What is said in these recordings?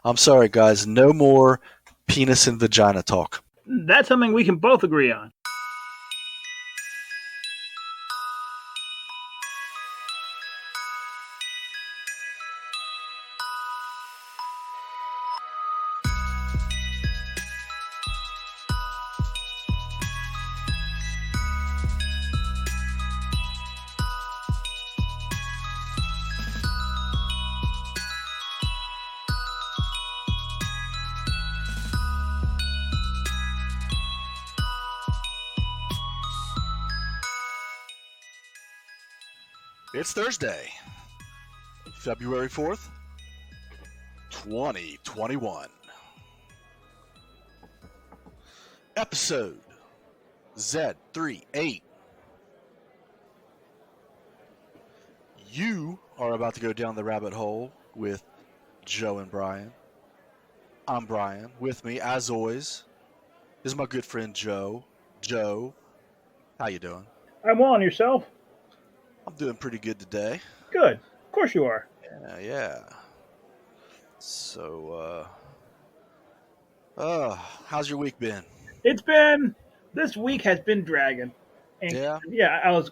I'm sorry, guys. No more penis and vagina talk. That's something we can both agree on. It's Thursday, February 4th, 2021. Episode Z38. You are about to go down the rabbit hole with Joe and Brian. I'm Brian. With me, as always, is my good friend Joe. Joe, how you doing? I'm well, on yourself? I'm doing pretty good today. Good. Of course you are. Yeah. So, how's your week been? This week has been dragging. And Yeah? I was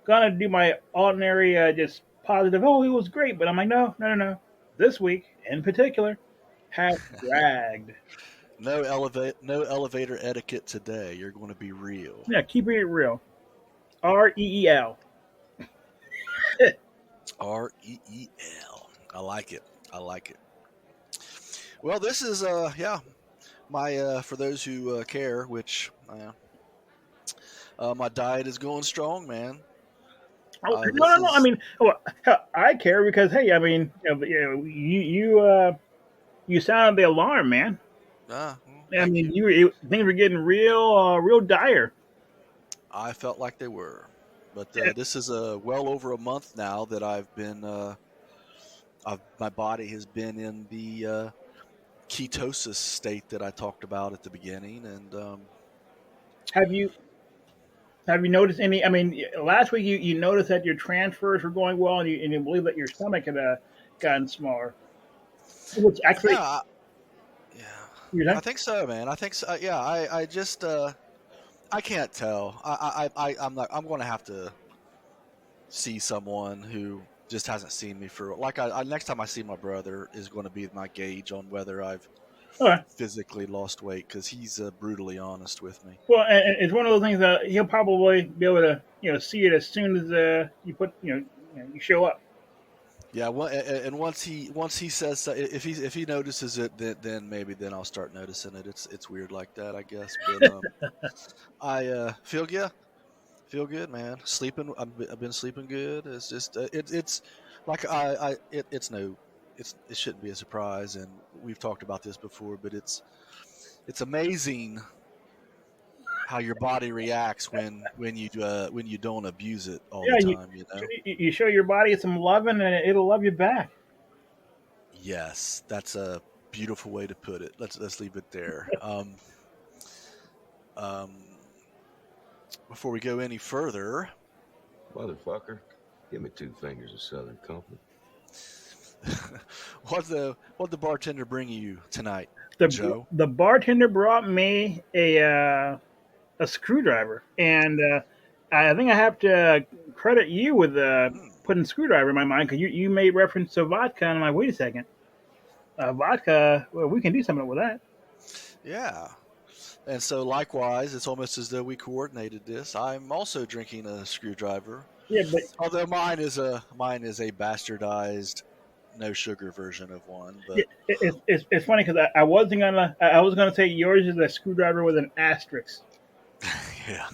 gonna do my ordinary, just positive, oh, it was great, but I'm like, no. This week, in particular, has dragged. No elevator etiquette today. You're going to be real. Yeah, keeping it real. REEL. REEL. I like it. Well, this is my for those who care, which my diet is going strong, man. No. I mean, I care because hey, I mean, you sounded the alarm, man. I mean, things were getting real dire. I felt like they were, but this is well over a month now that I've been. My body has been in the ketosis state that I talked about at the beginning, and have you noticed any? I mean, last week you noticed that your transfers were going well, and you believe that your stomach had gotten smaller, which actually, yeah. I think so, man. I think so. Yeah, I just I can't tell. I'm going to have to see someone who just hasn't seen me for next time I see my brother is going to be my gauge on whether I've physically lost weight, because he's brutally honest with me. Well, and it's one of those things that he'll probably be able to see it as soon as you show up. Yeah, and once he says if he notices it, then maybe I'll start noticing it. It's weird like that, I guess. But I feel good, man. Sleeping, I've been sleeping good. It's just it's like it shouldn't be a surprise, and we've talked about this before, but it's amazing how your body reacts when you don't abuse it all the time. You show your body some loving, and it'll love you back. Yes, that's a beautiful way to put it. Let's leave it there. Before we go any further, motherfucker, give me 2 fingers of Southern Comfort. What the bartender bring you tonight, Joe? The bartender brought me a screwdriver, and I think I have to credit you with putting screwdriver in my mind, because you made reference to vodka, and I'm like, wait a second, vodka. Well, we can do something with that. Yeah. And so, likewise, it's almost as though we coordinated this. I'm also drinking a screwdriver. Yeah, but although mine is a bastardized, no sugar version of one. But it's funny because I was gonna say yours is a screwdriver with an asterisk. Yeah.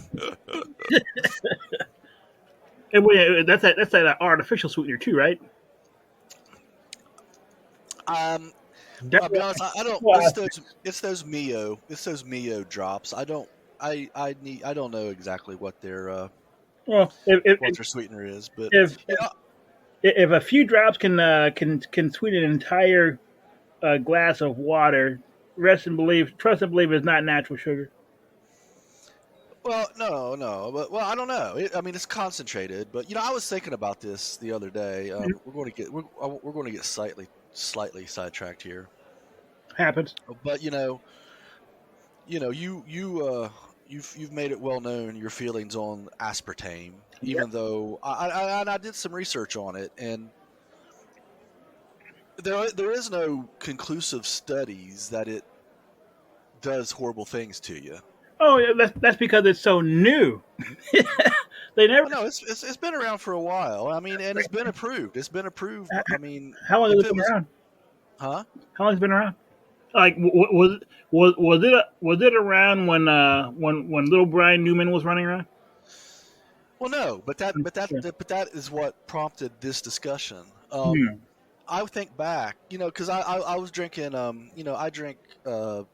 That's that artificial sweetener too, right? I'll be honest, I don't. It's those Mio. It's those Mio drops. I don't know exactly what their what their sweetener is, but if a few drops can sweeten an entire glass of water, trust and believe is not natural sugar. Well, no, but I don't know. It's concentrated, but I was thinking about this the other day. We're going to get slightly sidetracked here. Happens. But you've made it well known your feelings on aspartame, Yep. even though I did some research on it, and there is no conclusive studies that it does horrible things to you. Oh, yeah, that's because it's so new. They never. Well, no, it's been around for a while. I mean, and it's been approved. It's been approved. I mean, How long has if it it been was, around? huh? How long has it been around? Like, was it around when little Brian Newman was running around? Well, no, but that but that Sure. but that is what prompted this discussion. Hmm. I think back, because I was drinking, I drink the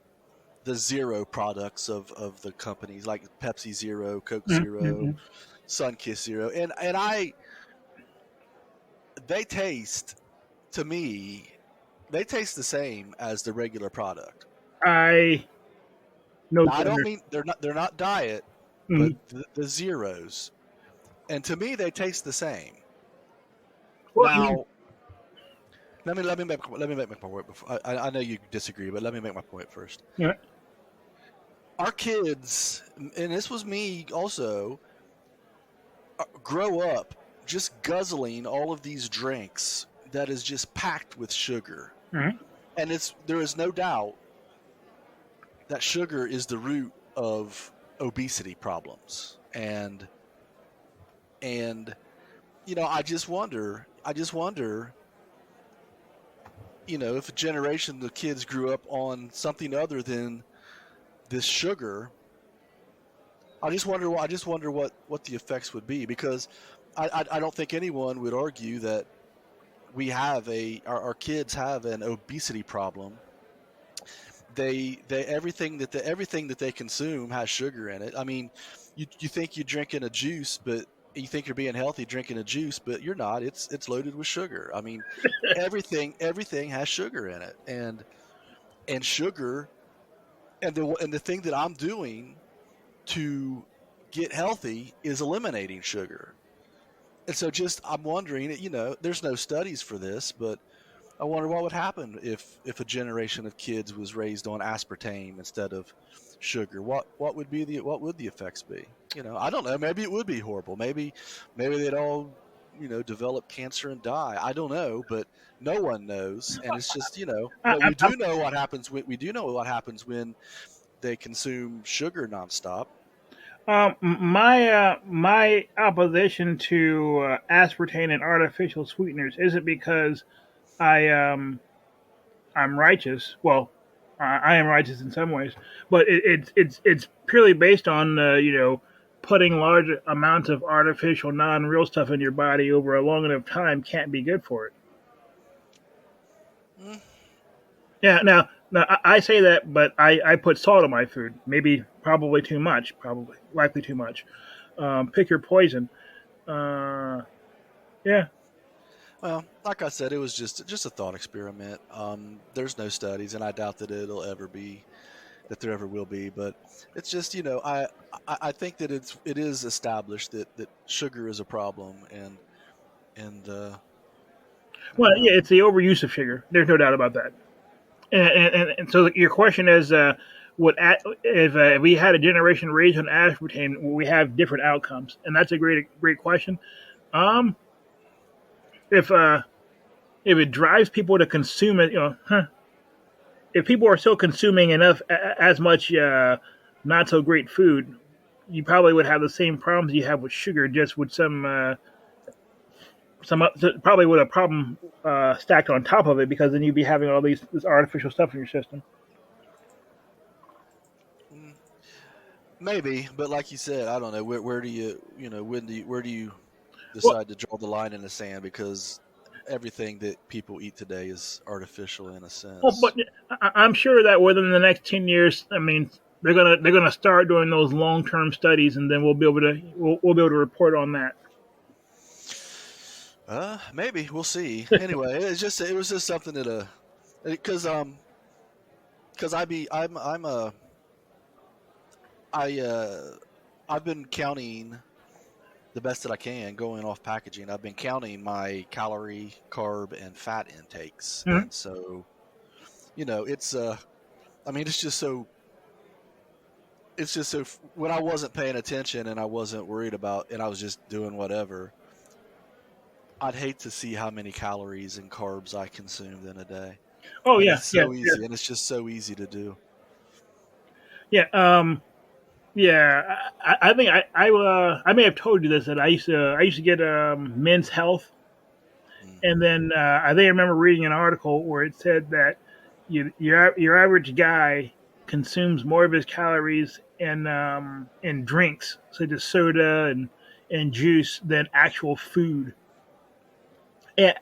zero products of the companies like Pepsi Zero, Coke Zero, Mm-hmm. Sunkiss Zero, and they taste to me they taste the same as the regular product. I no Now I don't thunder. mean they're not diet, but Mm. the zeros, and to me they taste the same. Well, I mean, Now let me make my point before I know you disagree, but let me make my point first. yeah. Our kids, and this was me also, grow up just guzzling all of these drinks that is just packed with sugar. Mhm. And there is no doubt that sugar is the root of obesity problems. And I just wonder, if a generation of kids grew up on something other than this sugar. I just wonder what the effects would be, because I don't think anyone would argue that our kids have an obesity problem. Everything that they consume has sugar in it. I mean, you think you're drinking a juice, but you think you're being healthy drinking a juice, but you're not. It's loaded with sugar. I mean, everything has sugar in it, and sugar, and the thing that I'm doing to get healthy is eliminating sugar. And so I'm wondering, there's no studies for this, but I wonder what would happen if a generation of kids was raised on aspartame instead of sugar. What would the effects be? I don't know. Maybe it would be horrible. Maybe they'd all develop cancer and die. I don't know, but no one knows. And it's just I, but I, we do know what happens. We do know what happens when they consume sugar nonstop. my opposition to aspartame and artificial sweeteners isn't because I I'm righteous. Well, I am righteous in some ways, but it's purely based on putting large amounts of artificial, non-real stuff in your body over a long enough time can't be good for it. Mm, Yeah. Now I say that, but I put salt in my food. Maybe, probably too much. Probably, likely too much. Pick your poison. Uh, yeah. Well, like I said, it was just a thought experiment. There's no studies, and I doubt that there ever will be. But it's just I think that it is established that sugar is a problem, and I Well, don't know. yeah, it's the overuse of sugar. There's no doubt about that. And so your question is, if we had a generation raised on aspartame, will we have different outcomes? And that's a great question. Um, if uh, if it drives people to consume it, if people are still consuming enough as much not so great food, you probably would have the same problems you have with sugar, just with probably with a problem stacked on top of it, because then you'd be having all this artificial stuff in your system. Mm, maybe, but like you said, I don't know. Where do where do you Well, decide to draw the line in the sand? Because everything that people eat today is artificial in a but sense. I'm sure that within the next 10 years, I mean, they're gonna start doing those long-term studies, and then we'll be able to report on that. Maybe we'll see. Anyway, it was just something that because I I've been counting the best that I can going off packaging. I've been counting my calorie, carb, and fat intakes, Mhm. and so it's I mean, it's just so. It's just so when I wasn't paying attention and I wasn't worried about, and I was just doing whatever. I'd hate to see how many calories and carbs I consumed in a day. Oh And yeah, it's yeah, so yeah, easy, and it's just so easy to do. yeah. Yeah. I think I may have told you this that I used to get Men's Health, Mm. and then I think I remember reading an article where it said that your average guy consumes more of his calories in drinks such as soda and juice than actual food. And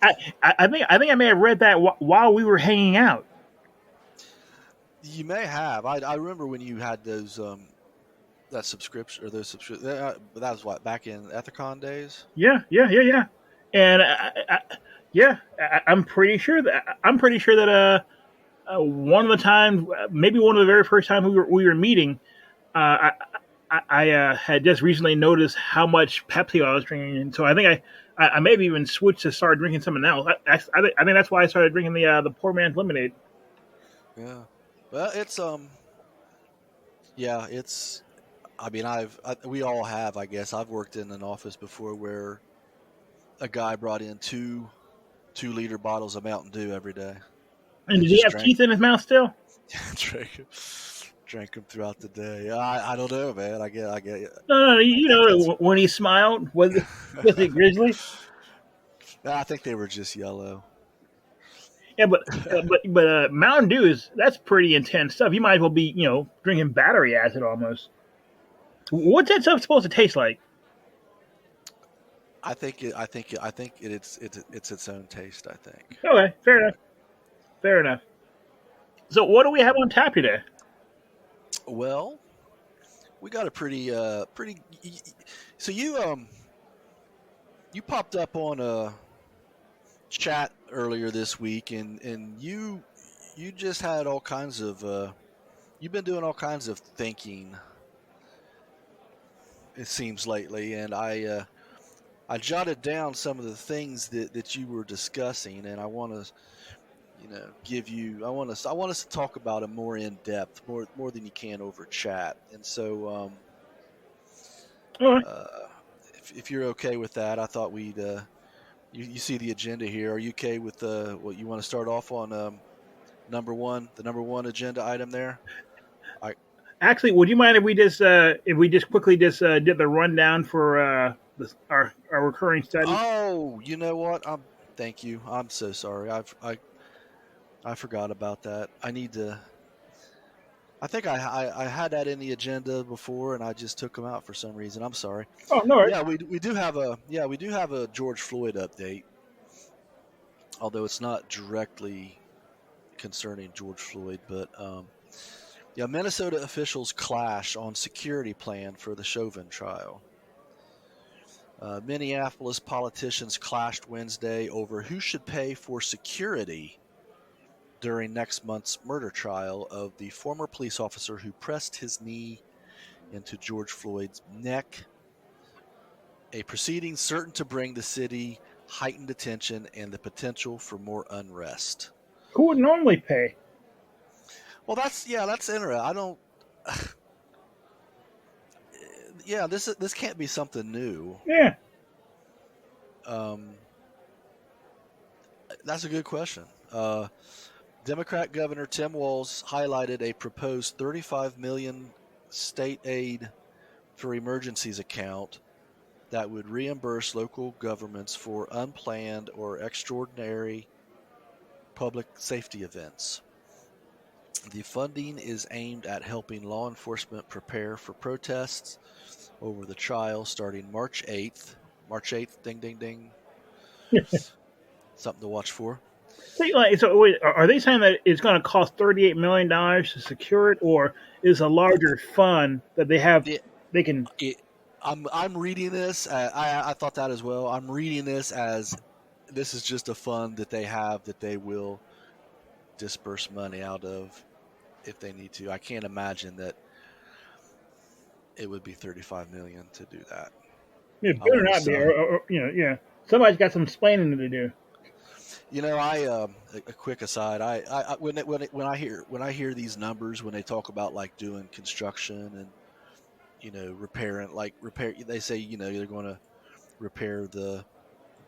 I think I may have read that while we were hanging out. You may have. I remember when you had those that subscription or those subscription. That was what back in Ethicon days. Yeah, yeah, yeah, yeah. And yeah, I'm pretty sure that one of the times, maybe one of the very first times we were meeting, uh, I had just recently noticed how much Pepsi I was drinking, and so I think I maybe even switched to start drinking something else. I think that's why I started drinking the poor man's lemonade. Yeah. Well, it's yeah, it's. I mean, we all have. I guess I've worked in an office before where a guy brought in 2 liter bottles of Mountain Dew every day And and did he just have drank teeth in his mouth still? drank drank them throughout the day. I don't know, man. I get it. No, no, no, I think that's. when he smiled, was it grizzly? I think they were just yellow. Yeah, but Mountain Dew that's pretty intense stuff. You might as well be drinking battery acid almost. What's that stuff supposed to taste like? It's its own taste. I think. Okay, fair enough. Fair enough. So what do we have on tap today? Well, we got a pretty. So you popped up on a chat earlier this week, and you just had all kinds of you've been doing all kinds of thinking. It seems lately, and I jotted down some of the things that you were discussing, and I want to give you I want us to talk about it more in depth, more than you can over chat. And so All right. if you're okay with that, I thought we'd you see the agenda here. Are you okay with what you want to start off on the number one agenda item there? Actually, would you mind if we just quickly did the rundown for our recurring study? Oh, you know what? Thank you. I'm so sorry. I forgot about that. I need to. I think I had that in the agenda before, and I just took them out for some reason. I'm sorry. Oh no, worries. Yeah, we do have a George Floyd update, although it's not directly concerning George Floyd. But yeah, Minnesota officials clash on security plan for the Chauvin trial. Minneapolis politicians clashed Wednesday over who should pay for security during next month's murder trial of the former police officer who pressed his knee into George Floyd's neck, a proceeding certain to bring the city heightened attention and the potential for more unrest. Who would normally pay? Well, that's interesting. I don't. Yeah, this can't be something new. Yeah. That's a good question. Democrat Governor Tim Walz highlighted a proposed $35 million state aid for emergencies account that would reimburse local governments for unplanned or extraordinary public safety events. The funding is aimed at helping law enforcement prepare for protests over the trial starting March 8th. March 8th, ding, ding, ding. Something to watch for. So wait, are they saying that it's going to cost $38 million to secure it, or is a larger fund that they have? They can. I'm reading this. I thought that as well. I'm reading this as this is just a fund that they have that they will disperse money out of if they need to. I can't imagine that it would be $35 million to do that. It better not be, yeah. Somebody's got some explaining to do. A quick aside. When I hear these numbers, when they talk about like doing construction and repair. They say they're going to repair the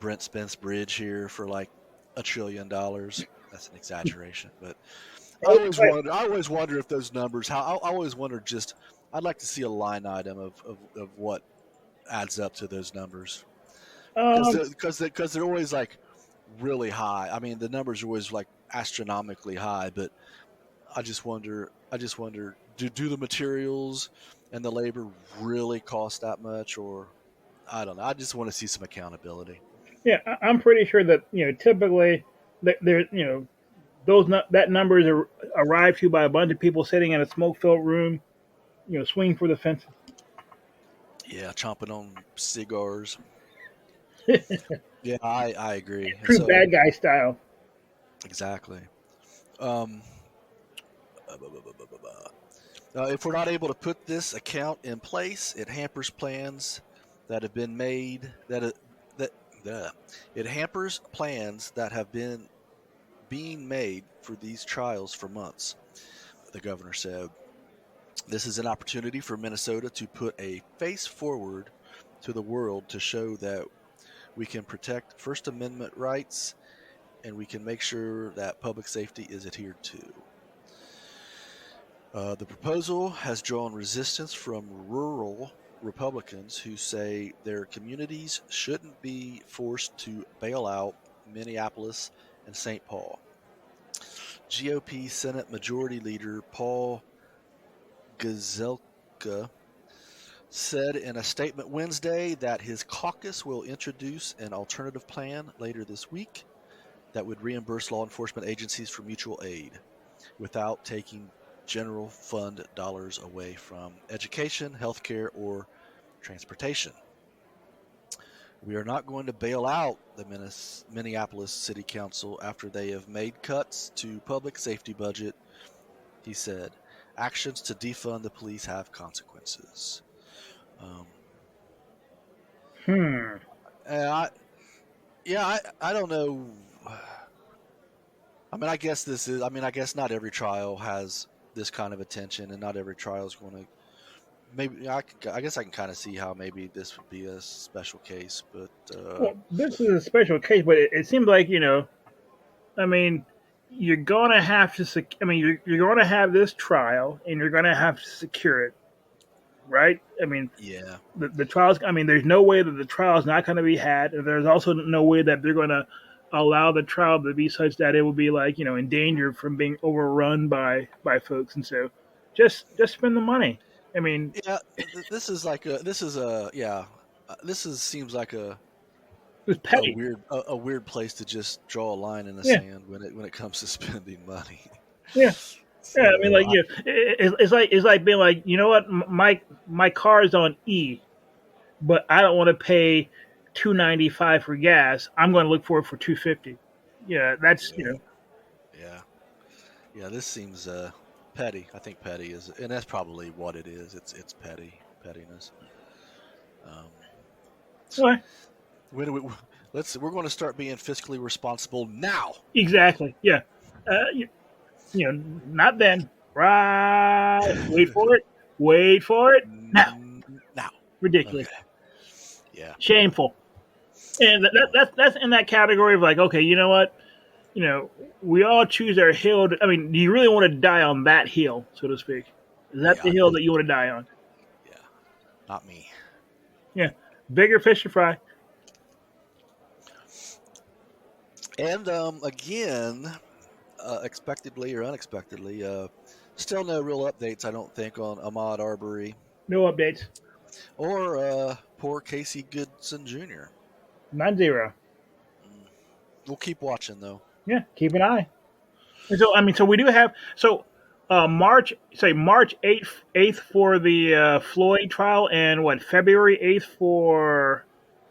Brent Spence Bridge here for like $1 trillion. That's an exaggeration, but I always wonder if those numbers. I always wonder just. I'd like to see a line item of what adds up to those numbers because they're always like really high. I mean, the numbers are always like astronomically high, but I just wonder, do the materials and the labor really cost that much, or I don't know. I just want to see some accountability. Yeah, I'm pretty sure that typically there that numbers are arrived to by a bunch of people sitting in a smoke-filled room, swinging for the fences. Yeah, chomping on cigars. Yeah, I agree. And True so bad guy style. exactly. Um, if we're not able to put this account in place, it hampers plans that have been made. It hampers plans that have been being made for these trials for months. The governor said, "This is an opportunity for Minnesota to put a face forward to the world to show that we can protect First Amendment rights and we can make sure that public safety is adhered to." The proposal has drawn resistance from rural Republicans who say their communities shouldn't be forced to bail out Minneapolis and St. Paul. GOP Senate Majority Leader Paul Gazelka said in a statement Wednesday that his caucus will introduce an alternative plan later this week that would reimburse law enforcement agencies for mutual aid without taking general fund dollars away from education, healthcare, or transportation. "We are not going to bail out the Minneapolis City Council after they have made cuts to public safety budget," he said. "Actions to defund the police have consequences." Um, Hmm. I, yeah, I don't know. I mean, I guess this is. I mean, I guess not every trial has this kind of attention, and not every trial is going to. Maybe I guess I can kind of see how maybe this would be a special case, but Well, this is a special case, but it seems like I mean, you're gonna have to. I mean, you're gonna have this trial, and you're gonna have to secure it, right? I mean, yeah, the trials. I mean, there's no way that the trial is not going to be had. And there's also no way that they're going to allow the trial to be such that it will be like in danger from being overrun by folks. And so, just spend the money. I mean, yeah. This is like a. This is a. Yeah. This is seems like it's a petty. weird place to just draw a line in the Yeah, sand when it comes to spending money. yeah. Yeah, I mean, So like it's like being like, you know what, my car is on E, but I don't want to pay $2.95 for gas. I'm going to look for it for $2.50. Yeah, that's yeah, yeah, yeah. This seems petty. I think petty is, and that's probably what it is. It's pettiness. Um, well, when do we, we're going to start being fiscally responsible now. exactly. Yeah, not then. Right. Wait for it. Wait for it. Now. Now. Ridiculous. Okay. Yeah. Shameful. And that's in that category of like, okay, you know what? We all choose our hill. I mean, do you really want to die on that hill, so to speak? Is that the Yeah. hill that you want to die on? Yeah. Not me. Yeah. Bigger fish to fry. And again, expectedly or unexpectedly, still no real updates, I don't think, on Ahmaud Arbery No updates. or poor Casey Goodson Jr. 9-0. We'll keep watching, though. Yeah, keep an eye. And so I mean, so we do have March 8th for the Floyd trial, and what, February 8th for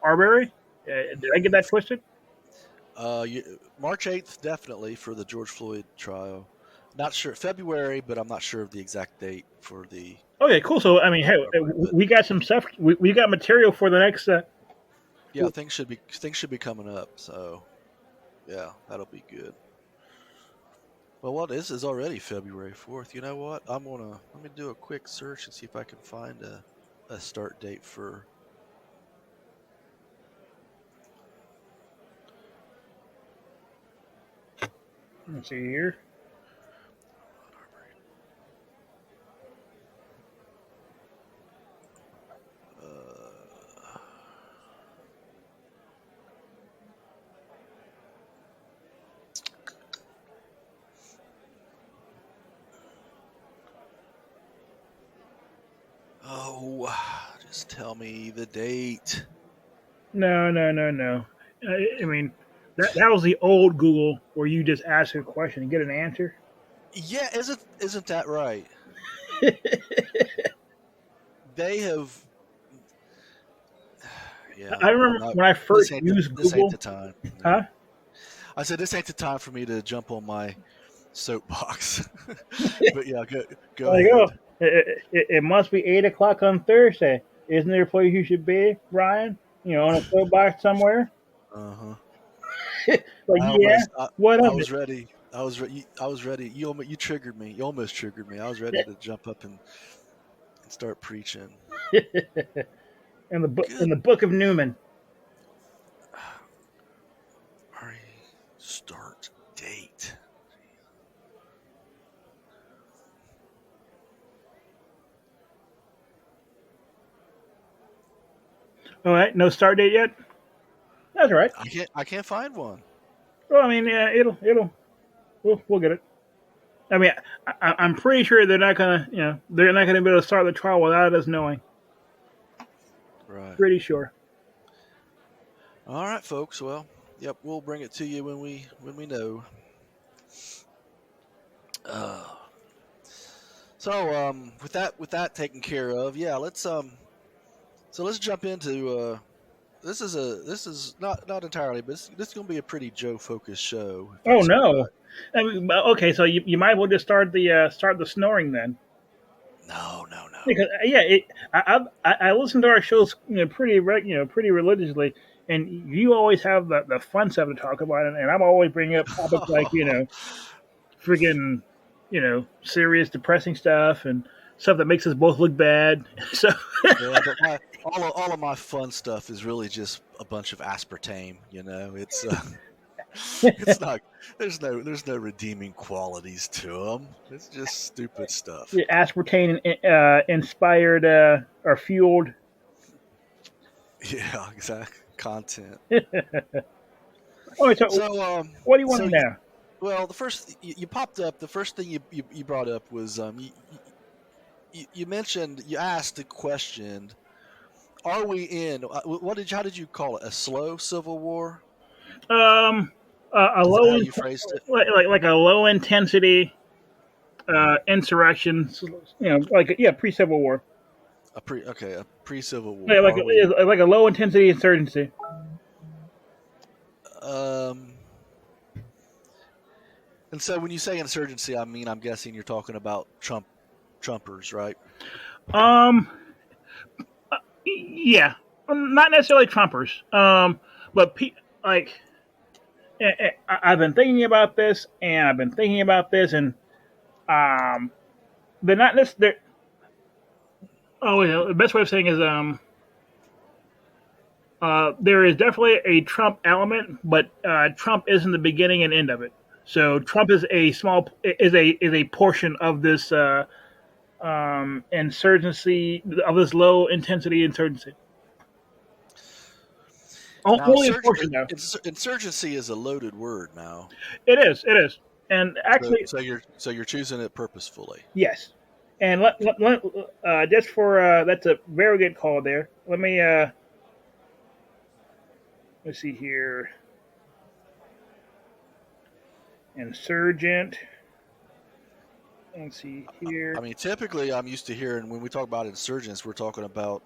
Arbery? Did I get that twisted? March 8th, definitely, for the George Floyd trial. Not sure February, but I'm not sure of the exact date for the. Okay, cool. So I mean, hey, But we got some stuff. We got material for the next. yeah, things should be coming up. So Yeah, that'll be good. Well, what is already February 4th. You know what? Let me do a quick search and see if I can find a start date for. Let's see here. Oh, just tell me the date. No. I mean, that was the old Google where you just ask a question and get an answer. Yeah, isn't that right? They have. Yeah, I remember when I first used this ain't Google. the time. Huh? I said this ain't the time for me to jump on my soapbox. But yeah, go Like, ahead. oh, it must be 8 o'clock on Thursday. Isn't there a place you should be, Brian? On a soapbox somewhere? Uh huh. Like, yeah. What I of was ready. I was ready. You triggered me. You almost triggered me. I was ready to jump up and start preaching. it? In Good. the book of Newman. Start date. All right, no start date yet. That's all right. I can't find one. Well, I mean, yeah, we'll get it. I mean, I'm pretty sure they're not gonna be able to start the trial without us knowing. Right. Pretty sure. All right, folks. Well, yep, we'll bring it to you when we know. Uh, with that taken care of, yeah, let's jump into this is not entirely, but this is going to be a pretty Joe focused show. If Oh that's all no. right. I mean, okay, so you might as well just start the snoring then. No. Because yeah, I listen to our shows pretty religiously, and you always have the fun stuff to talk about, and I'm always bringing up topics like freaking serious depressing stuff and stuff that makes us both look bad. So Yeah, but all of my fun stuff is really just a bunch of aspartame. It's it's not. There's no redeeming qualities to them. It's just stupid stuff. aspartame inspired or fueled. Yeah, exact content. All right, so what do you want to know? Well, the first you popped up. The first thing you brought up was you mentioned, you asked the question, are we in how did you call it, a slow civil war? A Is that low how you phrased it? like a low intensity insurrection. Pre Civil War. A pre Civil Yeah, War. Are we? like a low intensity insurgency. Um. And so when you say insurgency, I'm guessing you're talking about Trumpers, right? Um, yeah, not necessarily Trumpers. But I've been thinking about this, and they're not necessarily. Oh, yeah, the best way of saying is there is definitely a Trump element, but Trump isn't the beginning and end of it. So Trump is a portion of this insurgency, of this low intensity insurgency. Now, Only a portion, though. insurgency is a loaded word now. It is, and actually, So you're choosing it purposefully. yes. And just for that's a very good call there. Let's see here. Insurgent. Let's see here. I mean, typically, I'm used to hearing when we talk about insurgents, we're talking about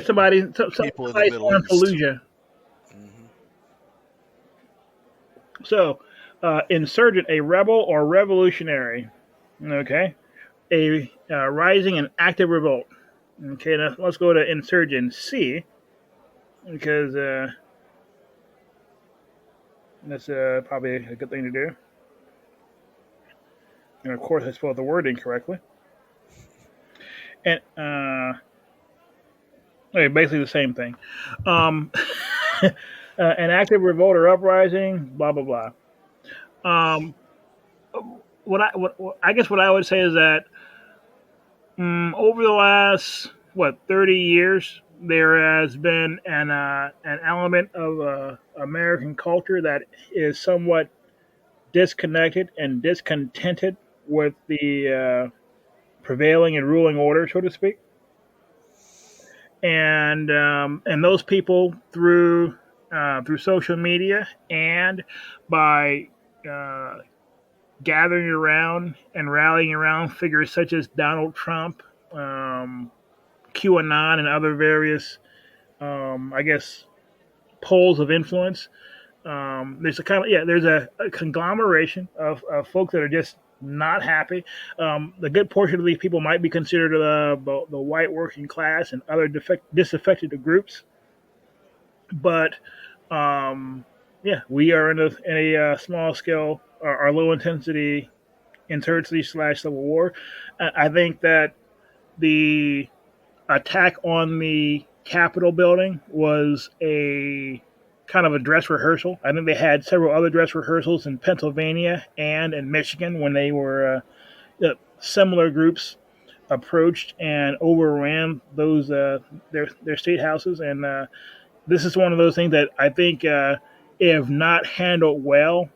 Somebody people in the Middle East. Fallujah. Mm-hmm. So, insurgent, a rebel or revolutionary. Okay, a rising and active revolt. Okay, now let's go to insurgency because That's probably a good thing to do. And of course, I spelled the word incorrectly. And okay, basically the same thing. Um, an active revolt or uprising, blah blah blah. Um, what I guess what I would say is that over the last 30 years, there has been an element of American culture that is somewhat disconnected and discontented with the prevailing and ruling order, so to speak. And those people through social media and by uh, gathering around and rallying around figures such as Donald Trump, QAnon, and other various, I guess, poles of influence. There's a kind of there's a conglomeration of folks that are just not happy. The good portion of these people might be considered the white working class and other disaffected groups, but we are in a small scale or low intensity insurgency slash civil war. I think that the attack on the Capitol building was a kind of a dress rehearsal. I think they had several other dress rehearsals in Pennsylvania and in Michigan when they were similar groups approached and overran those their state houses. And this is one of those things that I think, if not handled well,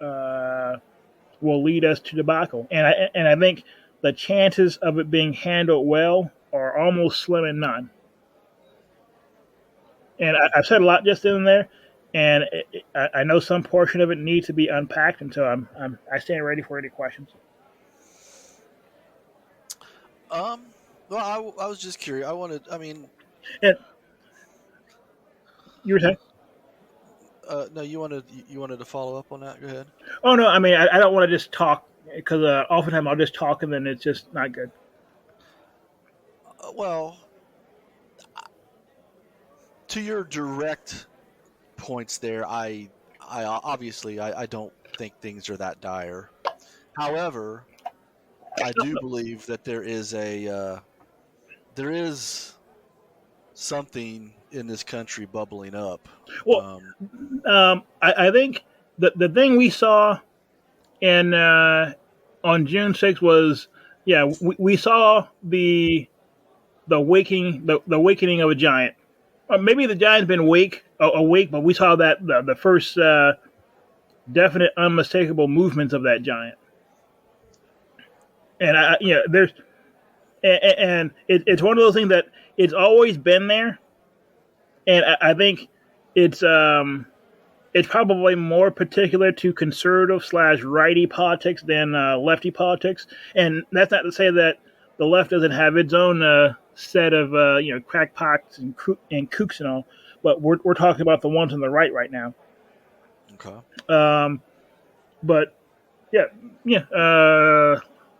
uh, will lead us to debacle. And I think the chances of it being handled well are almost slim and none. And I've said a lot just in there, and I know some portion of it needs to be unpacked, and so I stand ready for any questions. Well, I was just curious. And you were saying? No, you wanted to follow up on that. Go ahead. Oh no, I mean I don't want to just talk because oftentimes I'll just talk and then it's just not good. Well, to your direct points there, I obviously I don't think things are that dire. However, I do believe that there is something in this country bubbling up. Well, I think the thing we saw in on June 6th was we saw the awakening of a giant. Maybe the giant's been awake, but we saw that the first definite, unmistakable movements of that giant. And there's and it's one of those things that it's always been there, and I think it's probably more particular to conservative slash righty politics than lefty politics. And that's not to say that the left doesn't have its own set of crackpots and kooks and all, but we're talking about the ones on the right now. Okay. But yeah.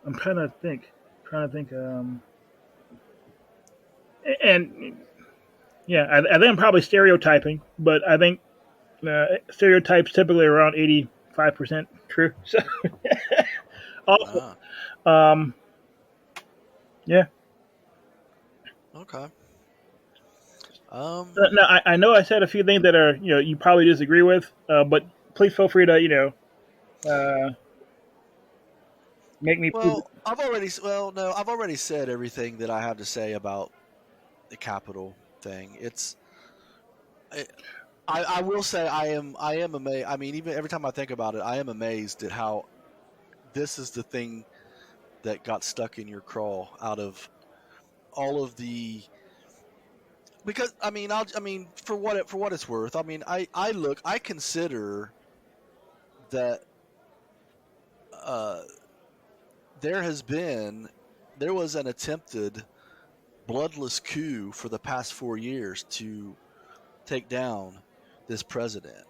I'm trying to think. And yeah, I think I'm probably stereotyping, but I think stereotypes typically around 85% true. So, also, yeah. Okay. Now I know I said a few things that are you probably disagree with, but please feel free to make me. Well, I've already said everything that I have to say about the Capitol thing. I will say I am amazed. I mean, even every time I think about it, I am amazed at how this is the thing that got stuck in your craw out of all of the. Because for what it's worth, I mean, I consider that there was an attempted bloodless coup for the past 4 years to take down this president.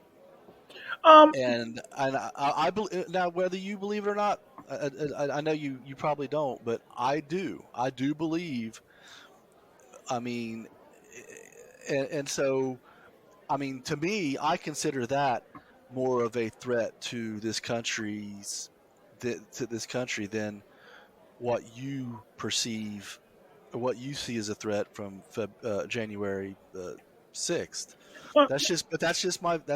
And I believe now, whether you believe it or not, I know you probably don't, but I do. I do believe. I mean, and so, I mean, to me, I consider that more of a threat to this country than what you perceive, or what you see as a threat from January 6th. Well, That's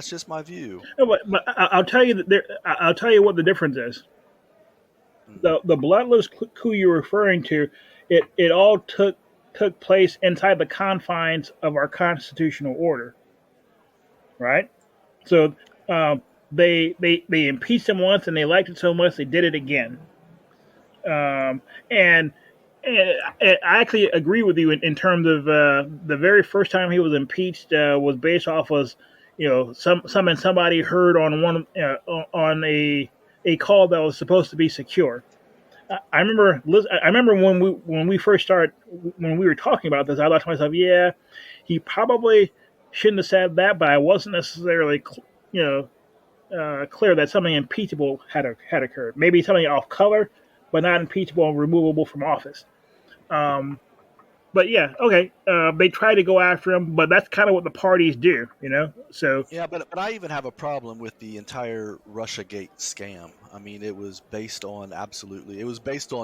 just my view. no, but I'll tell you that I'll tell you what the difference is. Mm. The bloodless coup you're referring to, it all took place inside the confines of our constitutional order, right? So they impeached him once and they liked it so much they did it again. Um, and, and I actually agree with you in terms of the very first time he was impeached was based off of something somebody heard on on a call that was supposed to be secure. I remember when we first started when we were talking about this. I thought to myself, yeah, he probably shouldn't have said that, but I wasn't necessarily clear that something impeachable had occurred. Maybe something off color, but not impeachable and removable from office. Um, but yeah, okay. They try to go after him, but that's kind of what the parties do, you know. So Yeah, but I even have a problem with the entire RussiaGate scam. I mean, it was based on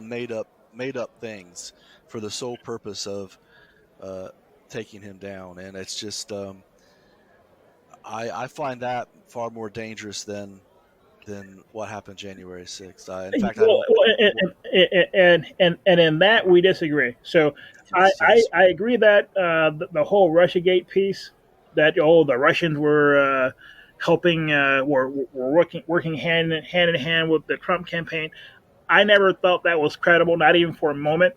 made up things for the sole purpose of taking him down, and it's just I find that far more dangerous than what happened January 6th. In fact, I don't. and in that we disagree. So Yes, yes. I agree that the whole RussiaGate piece, that the Russians were helping were working hand in hand with the Trump campaign. I never thought that was credible, not even for a moment.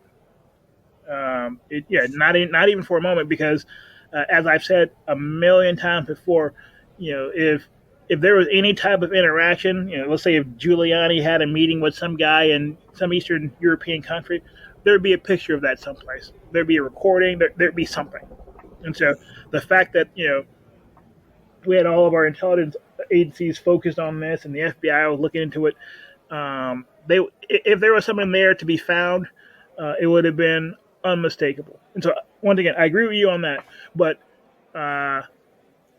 Not even for a moment, because as I've said a million times before, if there was any type of interaction, let's say if Giuliani had a meeting with some guy in some Eastern European country, there'd be a picture of that someplace. There'd be a recording. There'd be something. And so the fact that we had all of our intelligence agencies focused on this, and the FBI was looking into it, they if there was something there to be found, it would have been unmistakable. And so once again, I agree with you on that. But uh,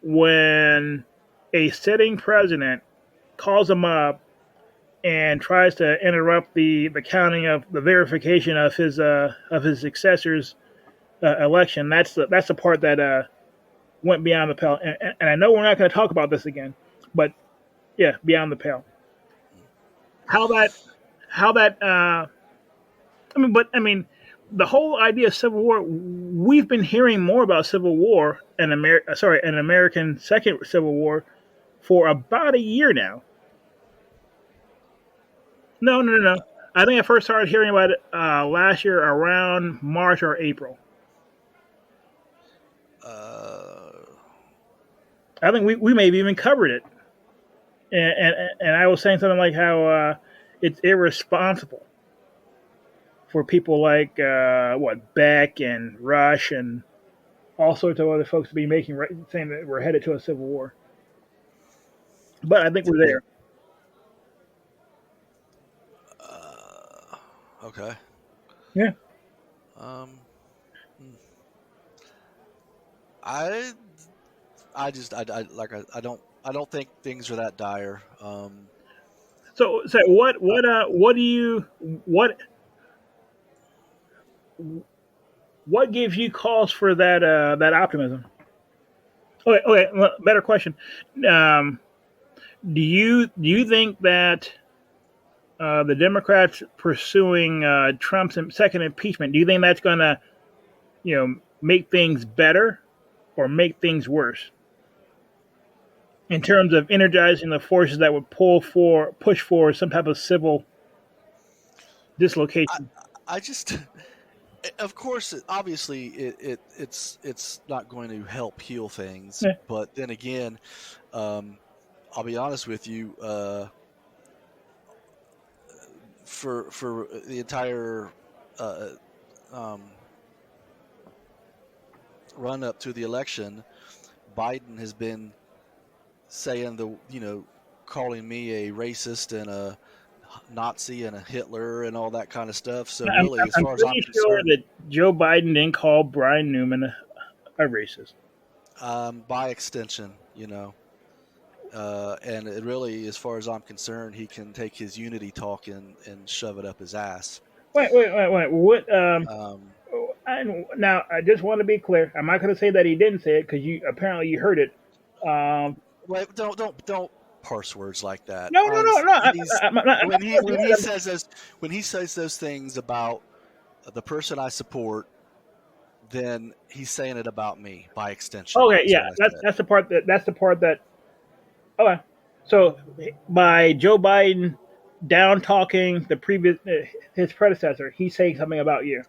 when a sitting president calls a mob and tries to interrupt the counting of the verification of his successor's election, that's the part that went beyond the pale. And I know we're not going to talk about this again, but yeah, beyond the pale. How that I mean, the whole idea of civil war. We've been hearing more about civil war and an American second civil war for about a year now. No, no, no, no. I think I first started hearing about it last year around March or April. Uh, I think we may have even covered it, and I was saying something like how it's irresponsible for people like Beck and Rush and all sorts of other folks to be saying that we're headed to a civil war. But I think we're there. okay. Yeah. Um, hmm. I I don't think things are that dire. So what do you what gives you cause for that optimism? Okay. Better question. Um, do you think that the Democrats pursuing Trump's second impeachment, do you think that's going to make things better or make things worse in terms of energizing the forces that would push for some type of civil I dislocation? I just of course obviously it's not going to help heal things, Yeah. but then again, um, I'll be honest with you. For the entire uh, um, run up to the election, Biden has been saying calling me a racist and a Nazi and a Hitler and all that kind of stuff. So really, as I'm far as I'm pretty sure concerned, that Joe Biden didn't call Brian Newman a racist. by extension, and it really, as far as I'm concerned, he can take his unity talk and shove it up his ass. Wait. What? Um, Now, I just want to be clear. I'm not going to say that he didn't say it because you heard it. wait, don't parse words like that. No. When he says those things about the person I support, then he's saying it about me by extension. Okay, yeah, that's the part that. Okay, so by Joe Biden down talking the previous his predecessor, he's saying something about you.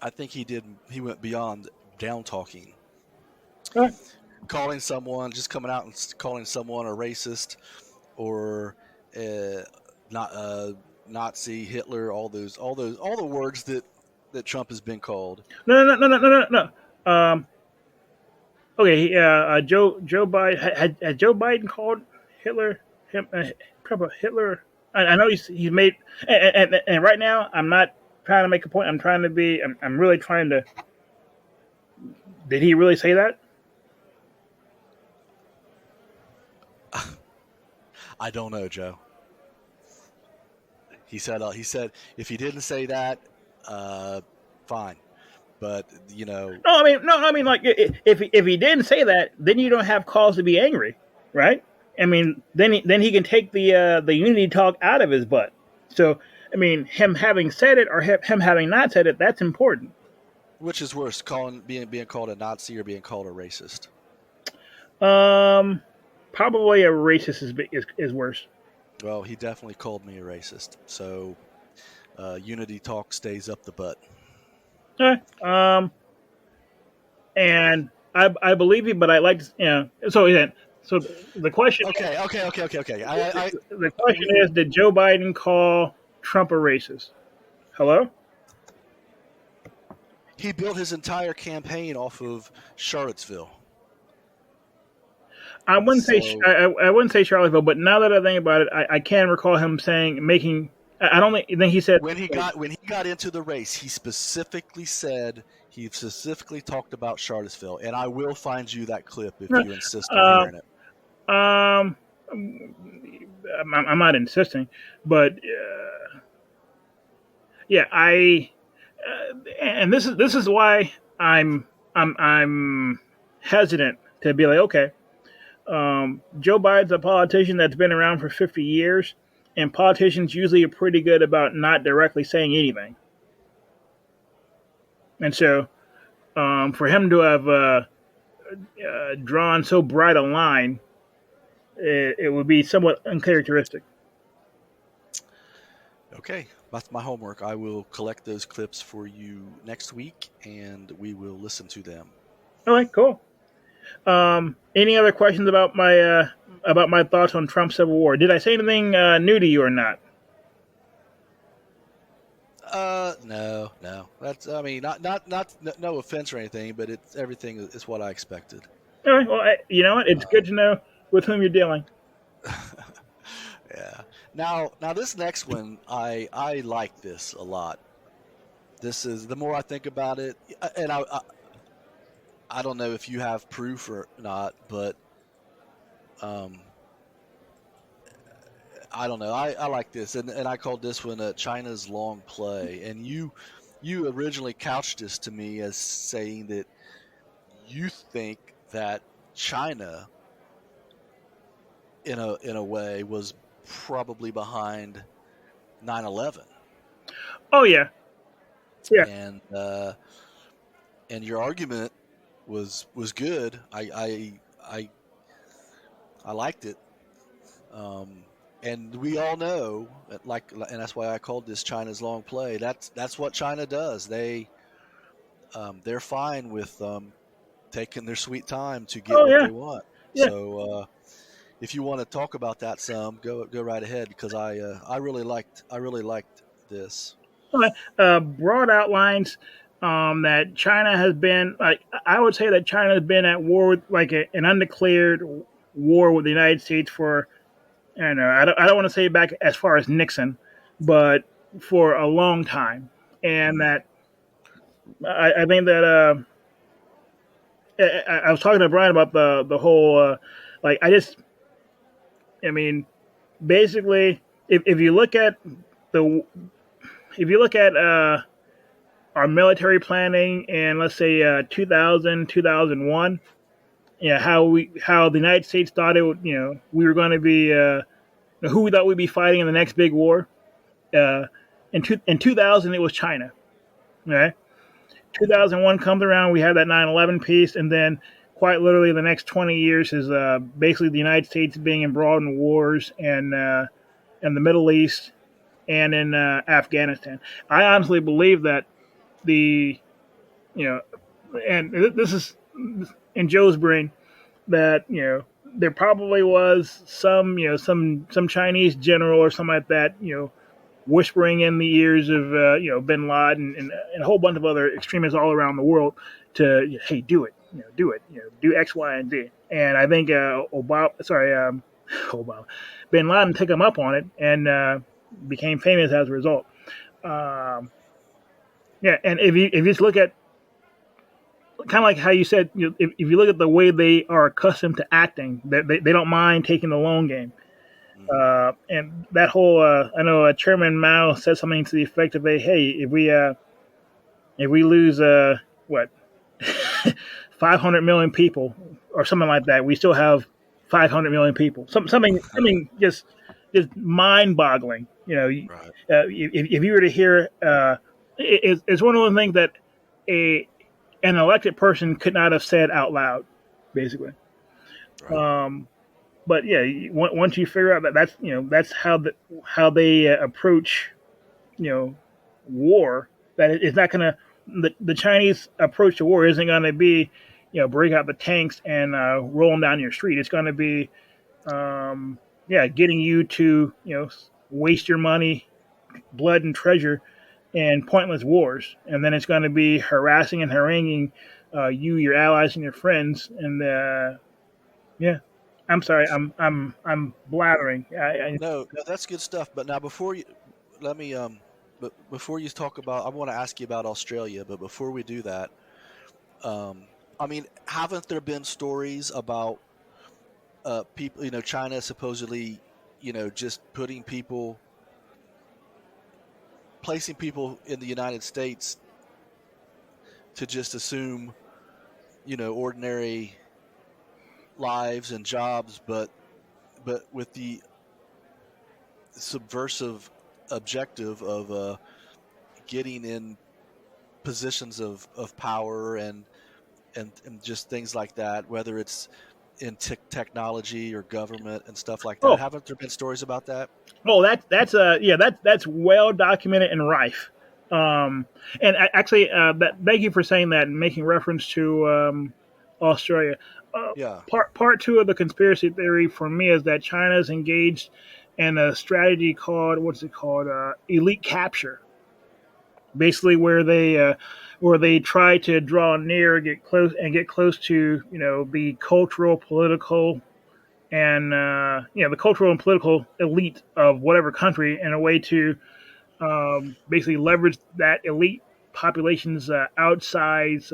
I think he did. He went beyond down talking. Okay. Calling someone, just coming out and calling someone a racist or not Nazi, Hitler, all the words that Trump has been called. No. Okay, Joe Biden had Joe Biden called Hitler Trump a Hitler. I know he's made and right now I'm not trying to make a point. I'm really trying to. Did he really say that? I don't know, Joe. He said if he didn't say that, fine. But No. I mean, like if he didn't say that, then you don't have cause to be angry, right? I mean, then he can take the unity talk out of his butt. So, I mean, him having said it or him having not said it, that's important. Which is worse, being called a Nazi or being called a racist? Probably a racist is worse. Well, he definitely called me a racist. So, unity talk stays up the butt. Okay. And I believe you, but I like So the question. Okay. The question is: did Joe Biden call Trump a racist? Hello. He built his entire campaign off of Charlottesville. I wouldn't say Charlottesville, but now that I think about it, I can recall him making. I don't think he said when he got into the race, he specifically talked about Charlottesville, and I will find you that clip if you insist on hearing it. I'm not insisting, but yeah, and this is why I'm hesitant to be like, okay, Joe Biden's a politician that's been around for 50 years, and politicians usually are pretty good about not directly saying anything. And so, for him to have drawn so bright a line, it would be somewhat uncharacteristic. Okay, that's my homework. I will collect those clips for you next week, and we will listen to them. All right, cool. Any other questions about my thoughts on Trump's Civil War? Did I say anything new to you or not? No. That's not no offense or anything, but everything is what I expected. All right. Well, you know what? It's good to know with whom you're dealing. Yeah. Now this next one, I like this a lot. This is, the more I think about it, and I don't know if you have proof or not, but I don't know. I like this, and I called this one China's long play. And you originally couched this to me as saying that you think that China, in a way, was probably behind 9/11. Oh yeah. And your argument was good. I liked it. And we all know that, and that's why I called this China's long play. That's what China does. They're fine with taking their sweet time to get what they want. Yeah. So if you want to talk about that some, go right ahead, because I really liked this. Broad outlines. That China has been, I would say that China has been at war with, an undeclared war with the United States for, I don't want to say back as far as Nixon, but for a long time. And that I think that I was talking to Brian about the whole like I mean, basically, if you look at the if you look at our military planning in, let's say, 2000, 2001, yeah, how the United States thought it would, we were going to be who we thought we'd be fighting in the next big war. Uh, in 2000, it was China. Right, 2001 comes around, we have that 9/11 piece, and then quite literally the next 20 years is basically the United States being embroiled in wars and in the Middle East and in Afghanistan. I honestly believe that the you know, and this is in Joe's brain that there probably was some some Chinese general or something like that whispering in the ears of Bin Laden and a whole bunch of other extremists all around the world to hey, do it, do it, do X, Y, and Z. And I think Obama, Bin Laden took him up on it and became famous as a result. Um, yeah, and if you just look at kind of like how you said, if you look at the way they are accustomed to acting, they don't mind taking the long game. And that whole, I know Chairman Mao said something to the effect of, "Hey, if we lose what 500 million people or something like that, we still have 500 million people." Something just mind boggling. Right. If you were to hear, it's one of those things that a an elected person could not have said out loud, basically. Right. But yeah, once you figure out that that's how they approach war. That it's not gonna the Chinese approach to war isn't gonna be break out the tanks and roll them down your street. It's gonna be getting you to waste your money, blood, and treasure in pointless wars, and then it's going to be harassing and haranguing you, your allies, and your friends. And yeah, I'm sorry, I'm blathering. No, that's good stuff. But now before you let me but before you talk about, I want to ask you about Australia. But before we do that, I mean, haven't there been stories about people? China supposedly, just placing people in the United States to just assume, ordinary lives and jobs, but with the subversive objective of getting in positions of power and just things like that, whether it's in technology or government and stuff like that. Oh, Haven't there been stories about that? oh, that's well documented and rife. And actually, thank you for saying that and making reference to Australia. Yeah. Part two of the conspiracy theory for me is that China is engaged in a strategy called elite capture, basically where they try to draw near, get close to the cultural, political, and the cultural and political elite of whatever country in a way to basically leverage that elite population's outsized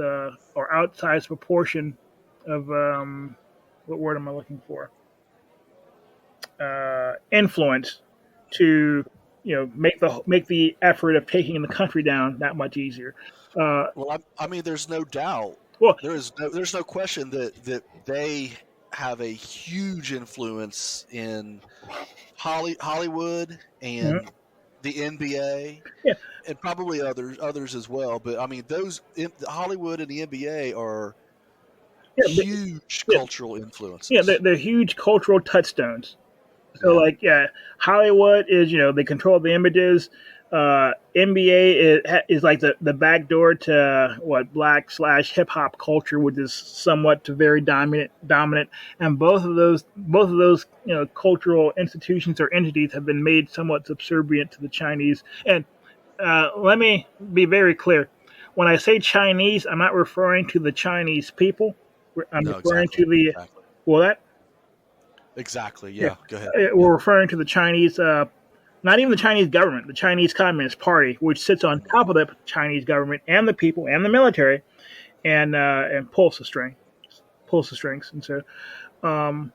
proportion of what word am I looking for? Influence to make the effort of taking the country down that much easier. Well, I mean, there's no doubt. Well, There's no question that they have a huge influence in Hollywood and mhm. the NBA Yeah, and probably others as well. But I mean, Hollywood and the NBA are yeah, huge yeah, cultural yeah. influences. They're huge cultural touchstones. So Yeah. like Hollywood is they control the images. NBA is like the back door to what black/hip hop culture, which is somewhat to very dominant. And both of those cultural institutions or entities have been made somewhat subservient to the Chinese. And let me be very clear: when I say Chinese, I'm not referring to the Chinese people. I'm No, referring exactly. to the Exactly. well that Exactly. yeah. Yeah. Go ahead. Yeah. We're referring to the Chinese, not even the Chinese government, the Chinese Communist Party, which sits on top of the Chinese government and the people and the military, and pulls the string. pulls the strings, and so um,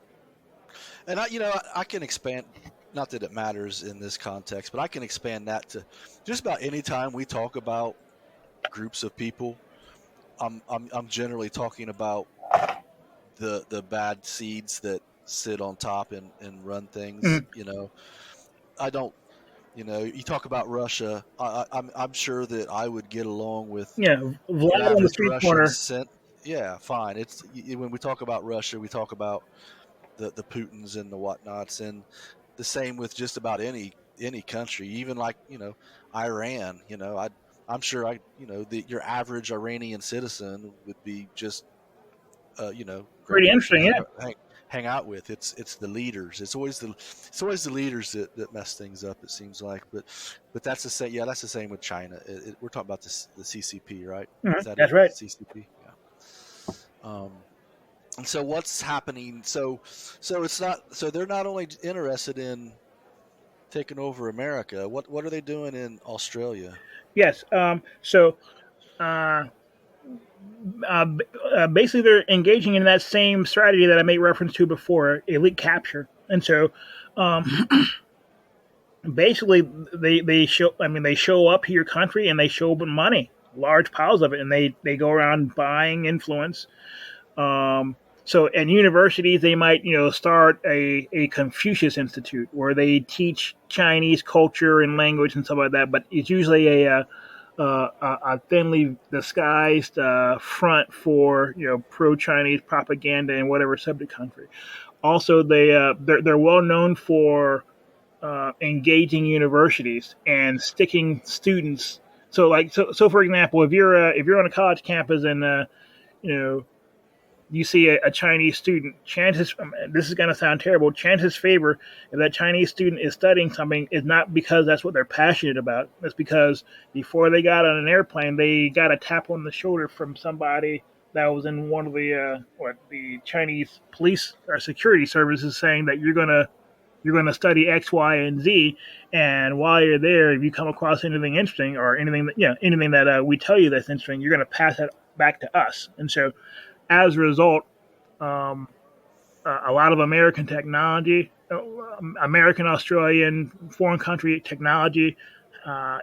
And I can expand. Not that it matters in this context, but I can expand that to just about any time we talk about groups of people. I'm generally talking about the bad seeds that sit on top and run things. mm, I don't. You talk about Russia. I'm sure that I would get along with yeah, the Vlad on the average street Russian. corner. Yeah, fine. When we talk about Russia, we talk about the Putins and the whatnots, and the same with just about any country, even like Iran. I'm sure your average Iranian citizen would be just great Pretty person to interesting, yeah. hang out with. It's the leaders. It's always the leaders that mess things up. It seems like, but that's the same. Yeah, that's the same with China. We're talking about the CCP, right? Is that That's it? right. CCP. Yeah. And so what's happening? So it's not. So they're not only interested in taking over America. What are they doing in Australia? Yes. So uh, basically, they're engaging in that same strategy that I made reference to before, elite capture, and so um, basically they show. I mean, they show up to your country and they show up money, large piles of it, and they go around buying influence. Um, so at universities, they might start a Confucius Institute where they teach Chinese culture and language and stuff like that. But it's usually a thinly disguised front for pro Chinese propaganda in whatever subject country. Also, they're well known for engaging universities and sticking students. So for example, if you're on a college campus and you know you see a Chinese student, chances, this is going to sound terrible, chances favor if that Chinese student is studying something is not because that's what they're passionate about. It's because before they got on an airplane, they got a tap on the shoulder from somebody that was in one of the Chinese police or security services saying that you're gonna study X, Y, and Z, and while you're there, if you come across anything interesting or anything that we tell you that's interesting, you're gonna pass that back to us. And so as a result, um, a lot of American technology, American, Australian, foreign country technology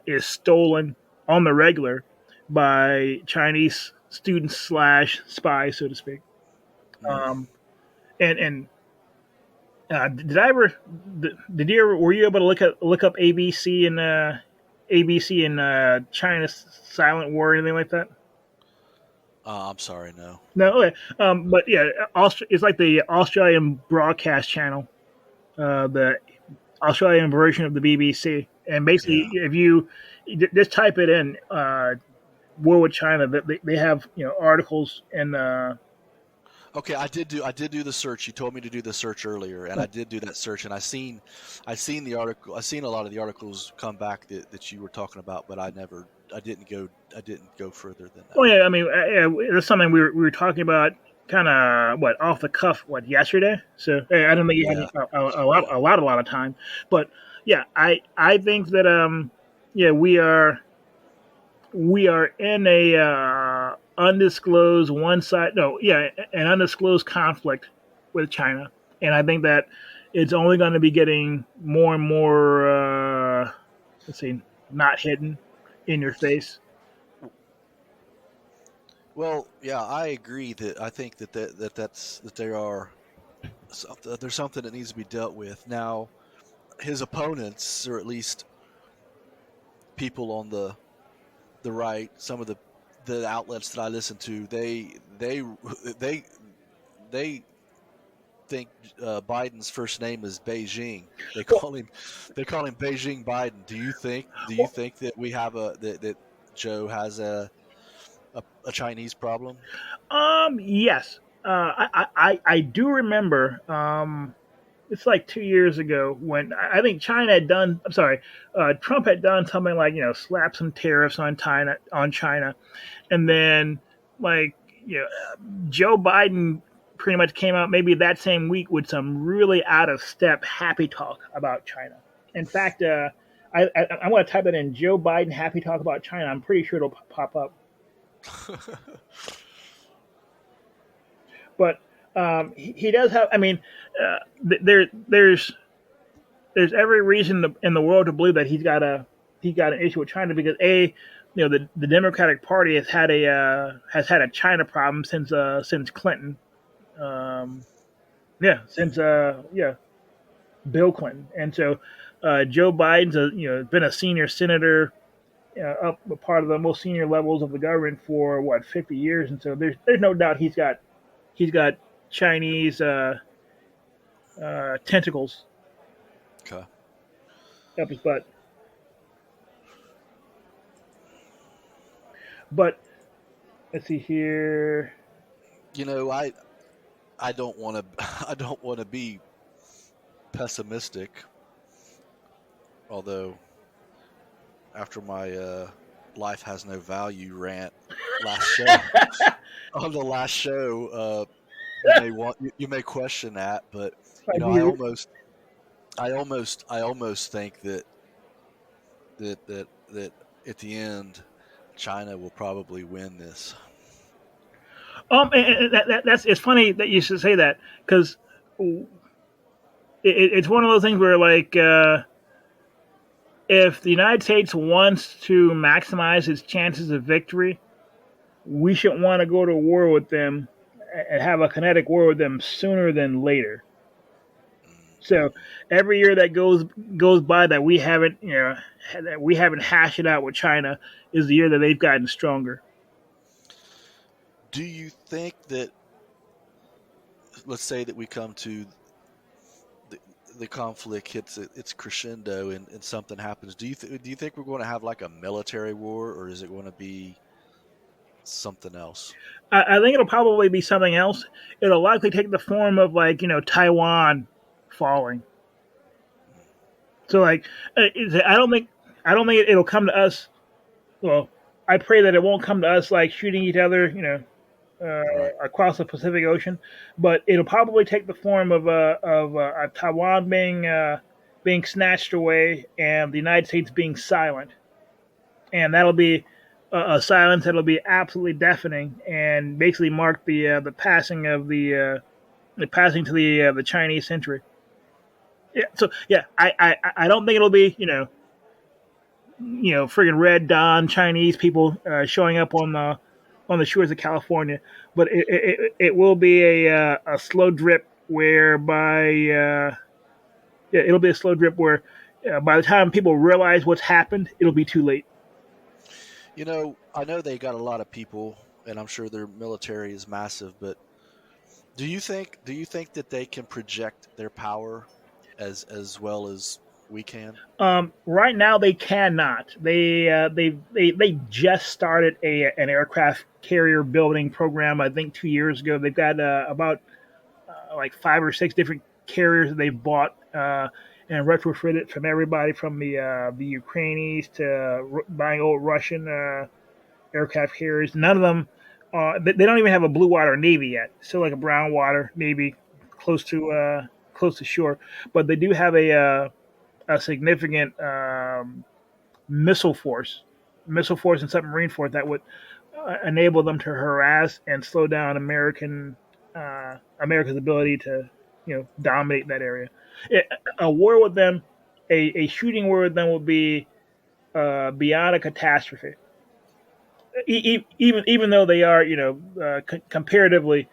is stolen on the regular by Chinese students slash spies, so to speak. Mm. Um, and did I ever? Did you ever? Were you able to look up ABC and China's Silent War or anything like that? I'm sorry, no. No, okay. But yeah, it's like the Australian broadcast channel, the Australian version of the BBC. And basically, Yeah. if you just type it in, war with China, they have articles and Okay, I did do the search. You told me to do the search earlier, and I did do that search, and I seen the article. I seen a lot of the articles come back that you were talking about, but I didn't go further than oh that. yeah, I mean that's something we were talking about kind of what off the cuff yesterday. So I don't think you Yeah, had a lot of time, but yeah, I think that yeah we are in a undisclosed one side no yeah an undisclosed conflict with China, and I think that it's only going to be getting more and more let's see, not hidden in your face. well, yeah, I agree that I think that there are there's something that needs to be dealt with now. His opponents, or at least people on the right, some of the outlets that I listen to, they they think Biden's first name is Beijing. They Well, call him Beijing Biden. Do you think that we have that Joe has a Chinese problem? yes, I do remember. It's like 2 years ago when I think China had done. I'm sorry, Trump had done something like slap some tariffs on China, and then like you know Joe Biden pretty much came out maybe that same week with some really out of step happy talk about China. In fact, I'm going to type it in Joe Biden happy talk about China. I'm pretty sure it'll pop up. But he does have. I mean, there's every reason in the world to believe that he's got an issue with China because the Democratic Party has had a China problem since Clinton. Um, since Bill Clinton, and so Joe Biden's been a senior senator up a part of the most senior levels of the government for what 50 years, and so there's no doubt he's got Chinese tentacles Okay. up his butt. But let's see here. I don't want to I don't want to be pessimistic, although after my life has no value rant last show on the last show, you may question that, but I almost think that at the end, China will probably win this. And that's it's funny that you should say that because it's one of those things where like if the United States wants to maximize its chances of victory, we should want to go to war with them and have a kinetic war with them sooner than later. So every year that goes by that we haven't hashed it out with China is the year that they've gotten stronger. Do you think that, let's say that we come to the conflict hits its crescendo and something happens, do you think we're going to have like a military war, or is it going to be something else? I think it'll probably be something else. It'll likely take the form of Taiwan falling. So I don't think it'll come to us. Well, I pray that it won't come to us like shooting each other, across the Pacific Ocean. But it'll probably take the form of Taiwan being snatched away and the United States being silent, and that'll be a silence that'll be absolutely deafening and basically mark the passing of the passing to the Chinese century. Yeah, so yeah, I don't think it'll be friggin' Red Dawn Chinese people showing up on the shores of California, but it will be a slow drip whereby it'll be a slow drip where by the time people realize what's happened, it'll be too late. I know they got a lot of people, and I'm sure their military is massive, but do you think that they can project their power as well as we can? Right now, they cannot. They just started an aircraft carrier building program. I think 2 years ago. They've got about like 5 or 6 different carriers that they've bought and retrofitted from everybody from the Ukrainians to buying old Russian aircraft carriers. None of them. They don't even have a blue water navy yet. Still like a brown water navy, close to shore. But they do have a significant missile force and submarine force that would enable them to harass and slow down America's ability to dominate that area. A war with them, a shooting war with them would be beyond a catastrophe. Even though they are comparatively,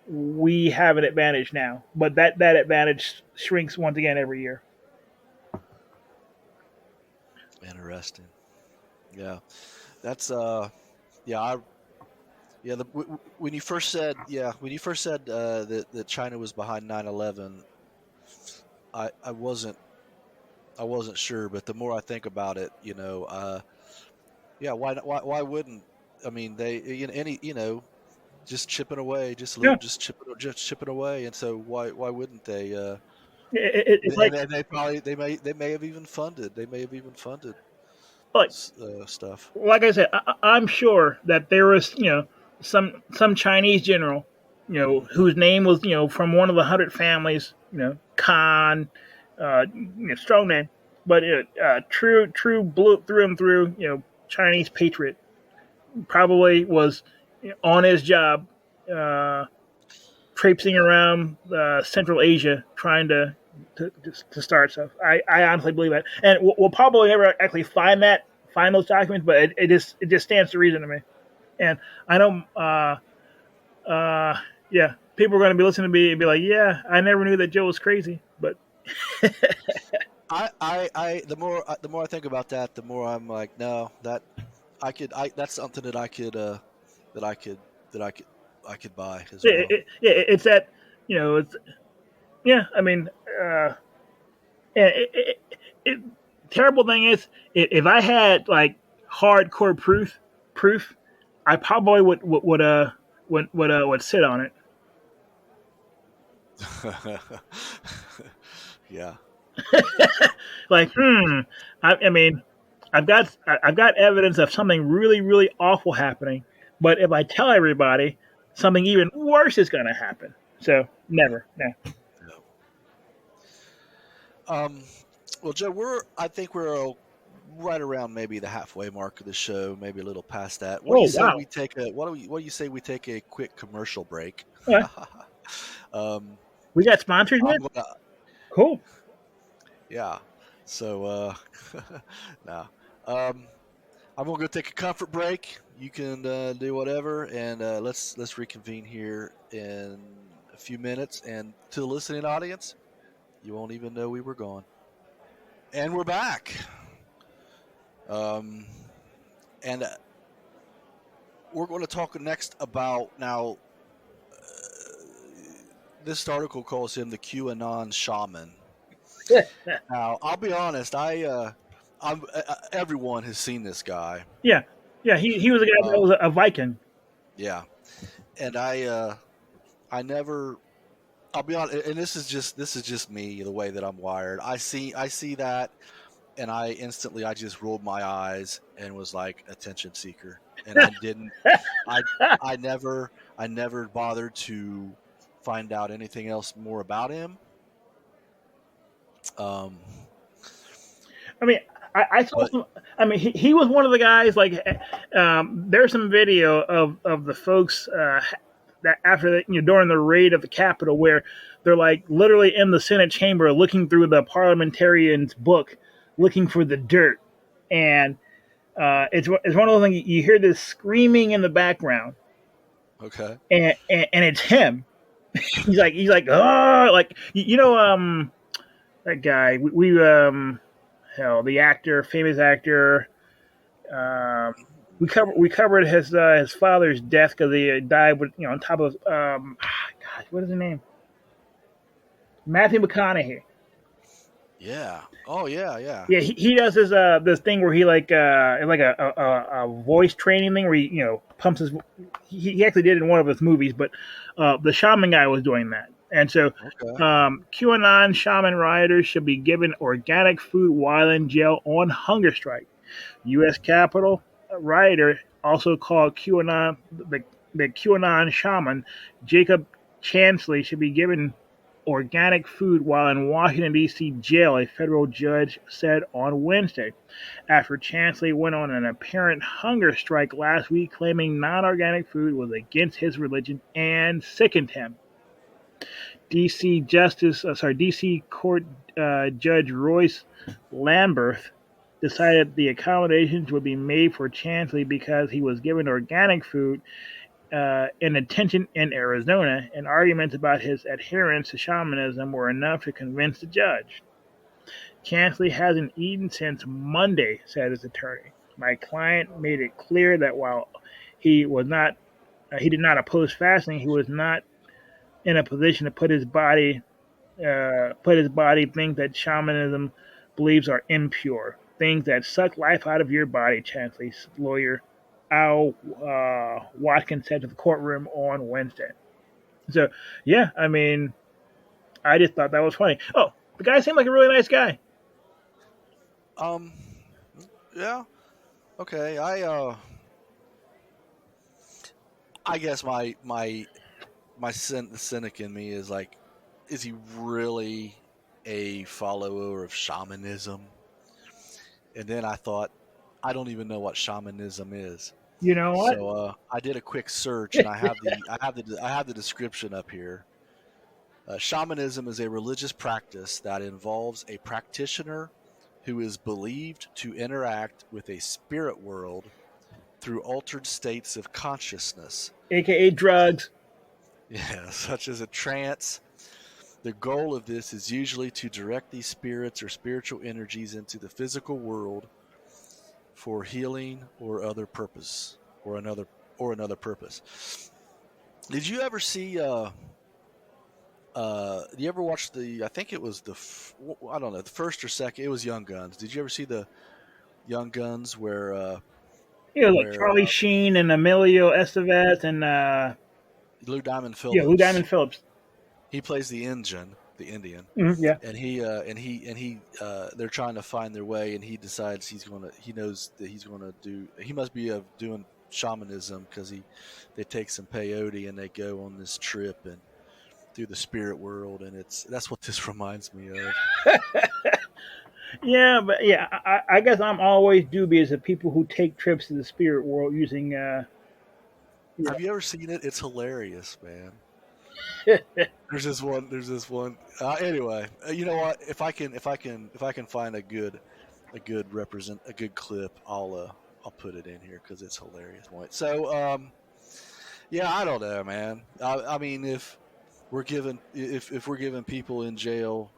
we have an advantage now, but that advantage shrinks once again every year. Interesting. Yeah, that's when you first said that China was behind 9/11, I wasn't sure, but the more I think about it, why wouldn't, I mean, they just chipping away, just chipping away, and so why wouldn't they? And they may have even funded stuff. Like I said, I'm sure that there was some Chinese general whose name was from one of the 100 families, Khan, strong name, but true blue through and through, Chinese patriot, probably was on his job traipsing around Central Asia trying to start stuff. I honestly believe that, and we'll probably never actually find those documents, but it just stands to reason to me. And I know, yeah, people are going to be listening to me and be like, yeah, I never knew that Joe was crazy, but. The more I think about that, the more I'm like, no, that's something that I could that I could I could buy as well. It's that, it's yeah. I mean, terrible thing is, if I had like hardcore proof, I probably would sit on it. Yeah. Like, I mean, I've got evidence of something really, really awful happening, but if I tell everybody, something even worse is going to happen. So never, no. Well, Joe, I think we're right around maybe the halfway mark of the show, maybe a little past that. What do you say wow. we take what do you say we take a quick commercial break? Okay. We got sponsors yet? Cool. Yeah. So no. I'm gonna go take a comfort break. You can do whatever, and let's reconvene here in a few minutes. And to the listening audience, you won't even know we were gone. And we're back. And we're going to talk next about now. This article calls him the QAnon shaman. Now, I'll be honest. Everyone has seen this guy. Yeah. He was a guy that was a Viking. Yeah, and I never. I'll be honest, and this is just me, the way that I'm wired. I see that, and I just rolled my eyes and was like, attention seeker, and I didn't. I never bothered to find out anything else more about him. I mean, I saw some. I mean, he was one of the guys. Like, there's some video of the folks that after during the raid of the Capitol, where they're like literally in the Senate chamber looking through the parliamentarian's book, looking for the dirt, and it's one of those things. You hear this screaming in the background. Okay. And it's him. he's like oh, like that guy we the actor, famous actor. We covered his father's death because he died with on top of gosh, what is his name? Matthew McConaughey. Yeah. Oh yeah. Yeah, he does this thing where he like a voice training thing where he pumps his. He actually did it in one of his movies, but the shaman guy was doing that. And so, QAnon shaman rioters should be given organic food while in jail on hunger strike. U.S. Capitol rioter, also called QAnon, the QAnon shaman, Jacob Chansley, should be given organic food while in Washington, D.C. jail, a federal judge said on Wednesday, after Chansley went on an apparent hunger strike last week, claiming non-organic food was against his religion and sickened him. D.C. Court Judge Royce Lamberth decided the accommodations would be made for Chansley because he was given organic food in detention in Arizona, and arguments about his adherence to shamanism were enough to convince the judge. Chansley hasn't eaten since Monday, said his attorney. My client made it clear that while he did not oppose fasting, he was not in a position to put his body things that shamanism believes are impure, things that suck life out of your body, Chansley's lawyer Al Watkins said to the courtroom on Wednesday. So, yeah, I mean, I just thought that was funny. Oh, the guy seemed like a really nice guy. Yeah. Okay. I guess the cynic in me is like, is he really a follower of shamanism? And then I thought, I don't even know what shamanism is. You know what? So I did a quick search, and I have the description up here. Shamanism is a religious practice that involves a practitioner who is believed to interact with a spirit world through altered states of consciousness, aka drugs. yeah, such as a trance. The goal of this is usually to direct these spirits or spiritual energies into the physical world for healing or other purpose or another purpose. Did you ever see did you ever watch I think it was I don't know, the first or second, it was Young Guns. Did you ever see the Young Guns Like where Charlie Sheen and Emilio Estevez and Lou Diamond Lou Phillips, Diamond Phillips. he plays the Indian, Yeah. and he they're trying to find their way, and he decides he knows that he must be doing shamanism because they take some peyote and they go on this trip and through the spirit world, and that's what this reminds me of. Yeah, but yeah, I guess I'm always dubious of people who take trips to the spirit world using. Have you ever seen it? It's hilarious, man. There's this one. There's this one. Anyway, you know what? If I can find a good clip, I'll put it in here because it's hilarious. So, yeah, I don't know, man. I mean, if we're giving people in jail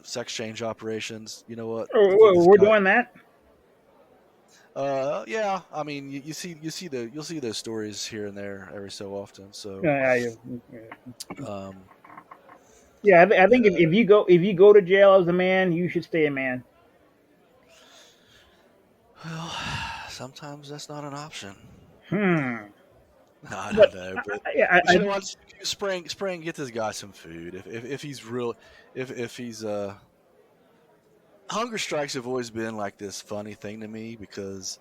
sex change operations, you know what? We're doing that. Yeah. I mean, you'll see those stories here and there every so often. So, yeah, I think if you go to jail as a man, you should stay a man. Well, sometimes that's not an option. No, I don't know, but you know what? Spring, get this guy some food. If he's real, if he's hunger strikes have always been like this funny thing to me because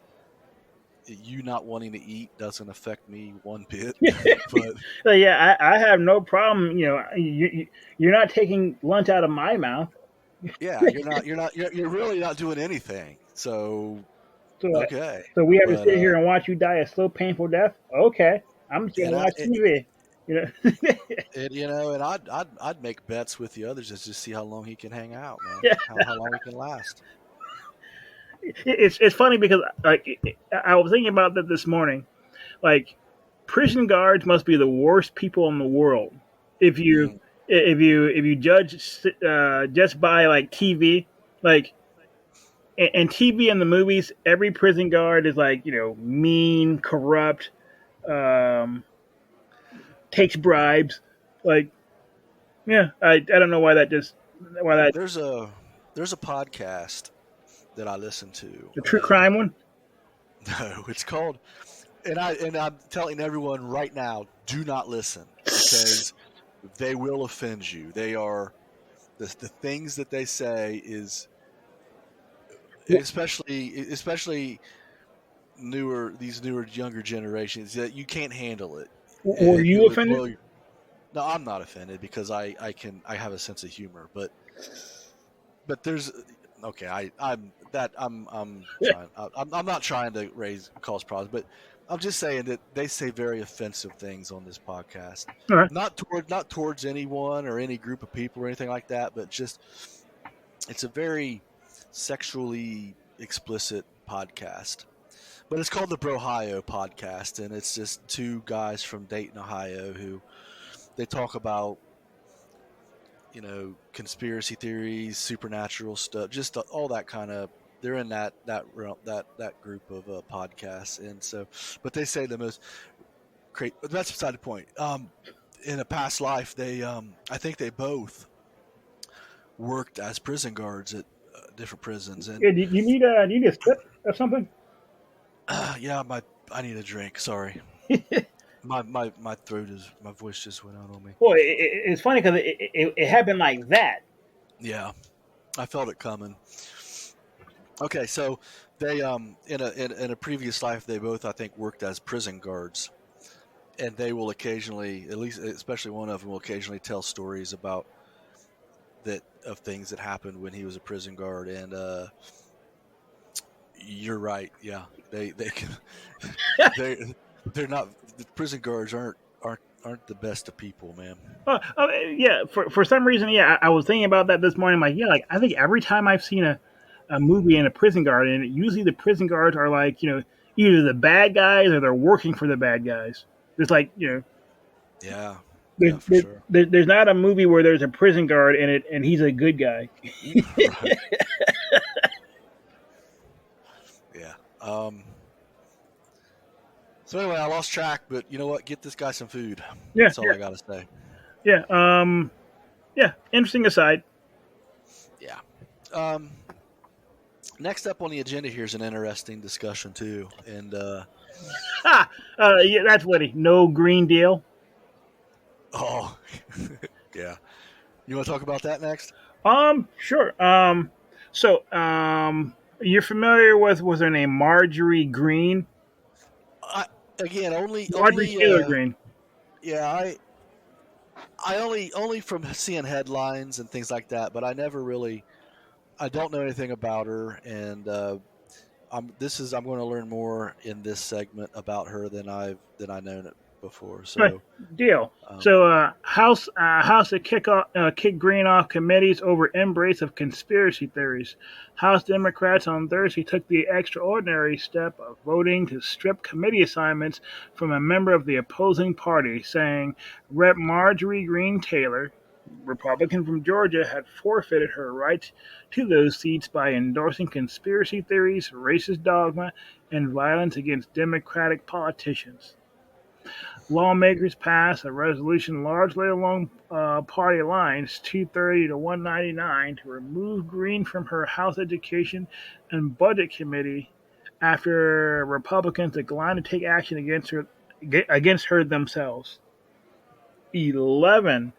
you not wanting to eat doesn't affect me one bit. But so yeah, I have no problem. You're not taking lunch out of my mouth. yeah, you're really not doing anything. So okay. So we have to sit here and watch you die a slow, painful death. Okay, I'm just gonna watch TV. And I'd make bets with the others just to see how long he can hang out, man. How long he can last. It's funny because I was thinking about that this morning. Like, prison guards must be the worst people in the world. If you judge just by like TV, like. And TV and the movies, every prison guard is like mean, corrupt, takes bribes. Like, yeah, I don't know why that. There's a podcast that I listen to. The true crime one. No, it's called, and I'm telling everyone right now, do not listen because they will offend you. They are the things that they say is. Especially these newer younger generations that you can't handle it. Were you offended? No, I'm not offended because I have a sense of humor, but there's okay. I'm trying. I'm not trying to cause problems, but I'm just saying that they say very offensive things on this podcast. Right. Not towards anyone or any group of people or anything like that, but just it's a very sexually explicit podcast, but it's called the Brohio podcast, and it's just two guys from Dayton, Ohio, who they talk about conspiracy theories, supernatural stuff, just all that kind of. They're in that group of podcasts, and so, but they say the most great. That's beside the point. In a past life, they I think they both worked as prison guards at different prisons. And yeah, do you need a sip or something? Yeah, I need a drink. Sorry, my throat my voice just went out on me. Well, it's funny because it happened like that. Yeah, I felt it coming. Okay, so they in a previous life they both I think worked as prison guards, and they will occasionally, at least especially one of them, will occasionally tell stories about of things that happened when he was a prison guard. And you're right. Yeah, they can they're not, the prison guards aren't aren't the best of people, man. Yeah. For some reason, yeah, I was thinking about that this morning. Like, yeah, like I think every time I've seen a movie in a prison guard, and usually the prison guards are like, either the bad guys or they're working for the bad guys. There's like, Yeah, there's yeah, for sure. there's not a movie where there's a prison guard in it and he's a good guy. Right. Yeah. So anyway, I lost track, but you know what? Get this guy some food. Yeah, That's all I got to say. yeah, yeah. Interesting aside. Yeah. Next up on the agenda here is an interesting discussion too, and Yeah, that's witty. No Green Deal. oh, yeah. You want to talk about that next? Sure. You're familiar with was her name Marjorie Green? Again, Marjorie Taylor Green. Yeah, I only from seeing headlines and things like that, but I never really, I don't know anything about her, and I'm going to learn more in this segment about her than I've known it before. So Deal. House to kick Green off committees over embrace of conspiracy theories. House Democrats on Thursday took the extraordinary step of voting to strip committee assignments from a member of the opposing party, saying Rep. Marjorie Green Taylor, Republican from Georgia, had forfeited her rights to those seats by endorsing conspiracy theories, racist dogma, and violence against Democratic politicians. Lawmakers passed a resolution largely along party lines, 230 to 199, to remove Green from her House Education and Budget Committee after Republicans declined to take action against her themselves. 11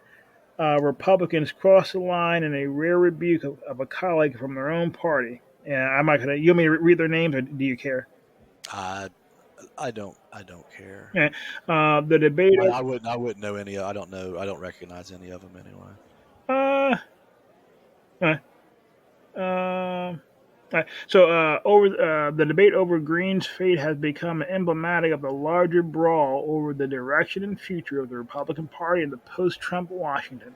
Republicans crossed the line in a rare rebuke of a colleague from their own party. And I'm not gonna. You want me to read their names, or do you care? I don't care. Yeah. The debate. I wouldn't know any. I don't know. I don't recognize any of them anyway. Over the debate over Green's fate has become emblematic of the larger brawl over the direction and future of the Republican Party in the post-Trump Washington.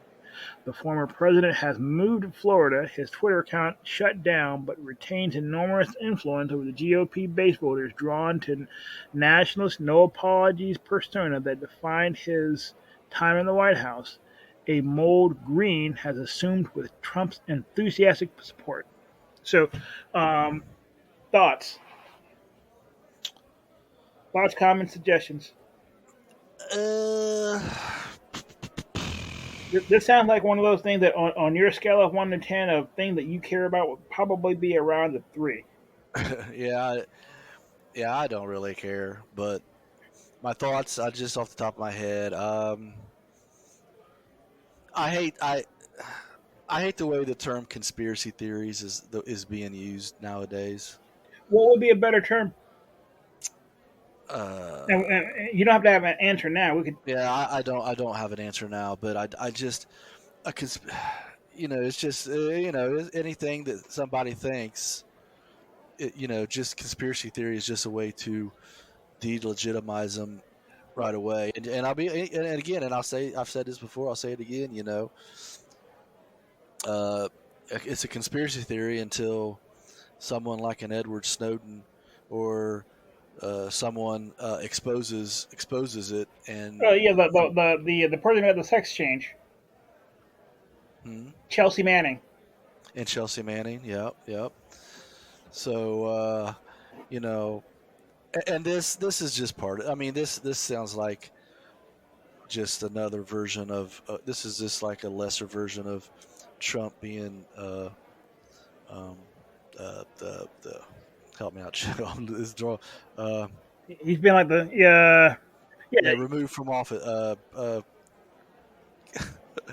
The former president has moved to Florida, his Twitter account shut down, but retains enormous influence over the GOP base voters drawn to nationalist no apologies persona that defined his time in the White House, a mold Green has assumed with Trump's enthusiastic support. So, thoughts? Thoughts, comments, suggestions? This sounds like one of those things that on your scale of 1 to 10 of thing that you care about would probably be around a 3. Yeah, I don't really care, but my thoughts, I just off the top of my head, I hate the way the term conspiracy theories is being used nowadays. What would be a better term? And you don't have to have an answer now. We could. Yeah, I don't have an answer now, but I just, it's just anything that somebody thinks, just conspiracy theory is just a way to delegitimize them right away. And again, and I've said this before, I'll say it again. It's a conspiracy theory until someone like an Edward Snowden or someone exposes it. And the person at the sex change, Chelsea Manning. And Chelsea Manning, yep. So and this is just part of, I mean, this sounds like just another version of this is just like a lesser version of Trump being the help me out on this draw. He's been like removed from office.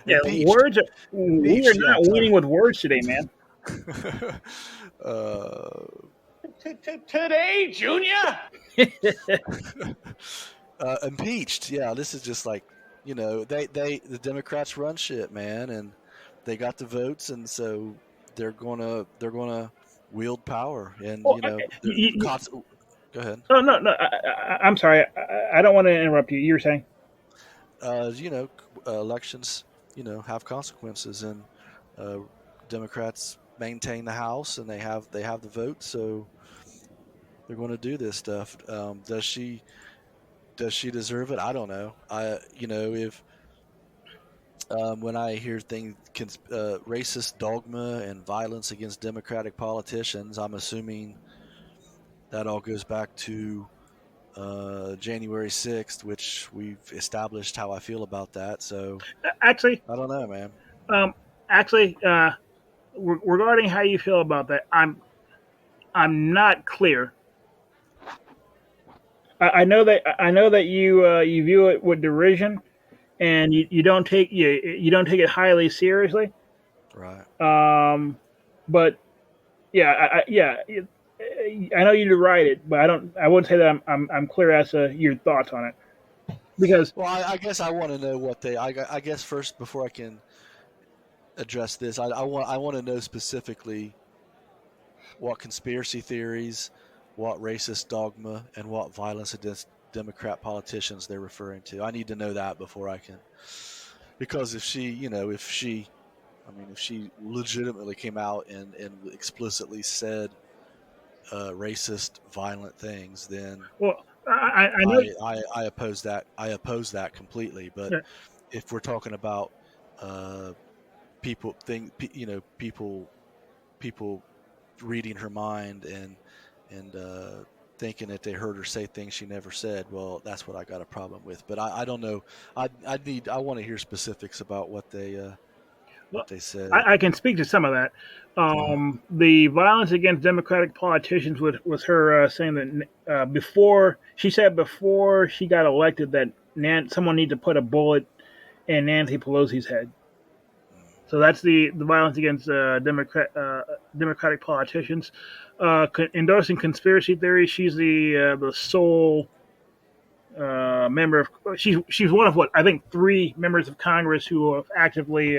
Words. We are not winning with words today, man. Today, Junior. Impeached. Yeah, this is just like the Democrats run shit, man, and they got the votes, and so they're gonna wield power, and go ahead. Oh no, I'm sorry. I don't want to interrupt you. You were saying? elections, have consequences, and uh, Democrats maintain the House, and they have the vote, so they're going to do this stuff. Does she deserve it? I don't know. If when I hear things, racist dogma and violence against Democratic politicians, I'm assuming that all goes back to January 6th, which we've established how I feel about that. So Actually, I don't know, man. um, actually, regarding how you feel about that, I'm not clear. I know that you view it with derision, and you don't take it highly seriously. Right. But yeah, I know you deride it, but I wouldn't say that I'm clear as to your thoughts on it because Well, I guess I want to know what they. I guess first, before I can address this, I want to know specifically what conspiracy theories, what racist dogma, and what violence against Democrat politicians they're referring to. I need to know that before I can, because if she legitimately came out and explicitly said racist, violent things, then well, I know. I oppose that. I oppose that completely. But Yeah, if we're talking about uh, people reading her mind and thinking that they heard her say things she never said, well, that's what I got a problem with. But I don't know. I want to hear specifics about what well, they said. I can speak to some of that. Uh-huh. The violence against Democratic politicians was her saying that before she got elected that someone needs to put a bullet in Nancy Pelosi's head. So that's the violence against Democratic politicians. Endorsing conspiracy theories. She's the sole member of. She's one of what I think three members of Congress who have actively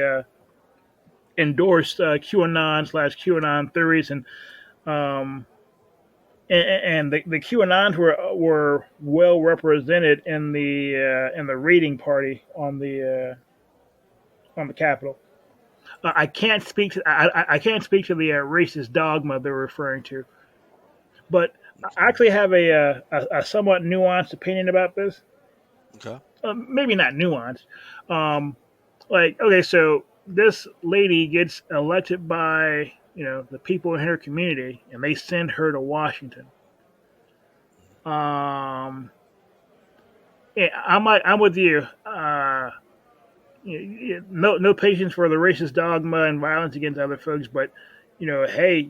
endorsed QAnon/QAnon theories, um, and the QAnons were well represented in the raiding party on the Capitol. I can't speak to the racist dogma they're referring to, but I Okay. actually have a somewhat nuanced opinion about this. Okay. Maybe not nuanced. Um, okay, so this lady gets elected by the people in her community, and they send her to Washington. Um, yeah, I'm with you. No patience for the racist dogma and violence against other folks, but hey,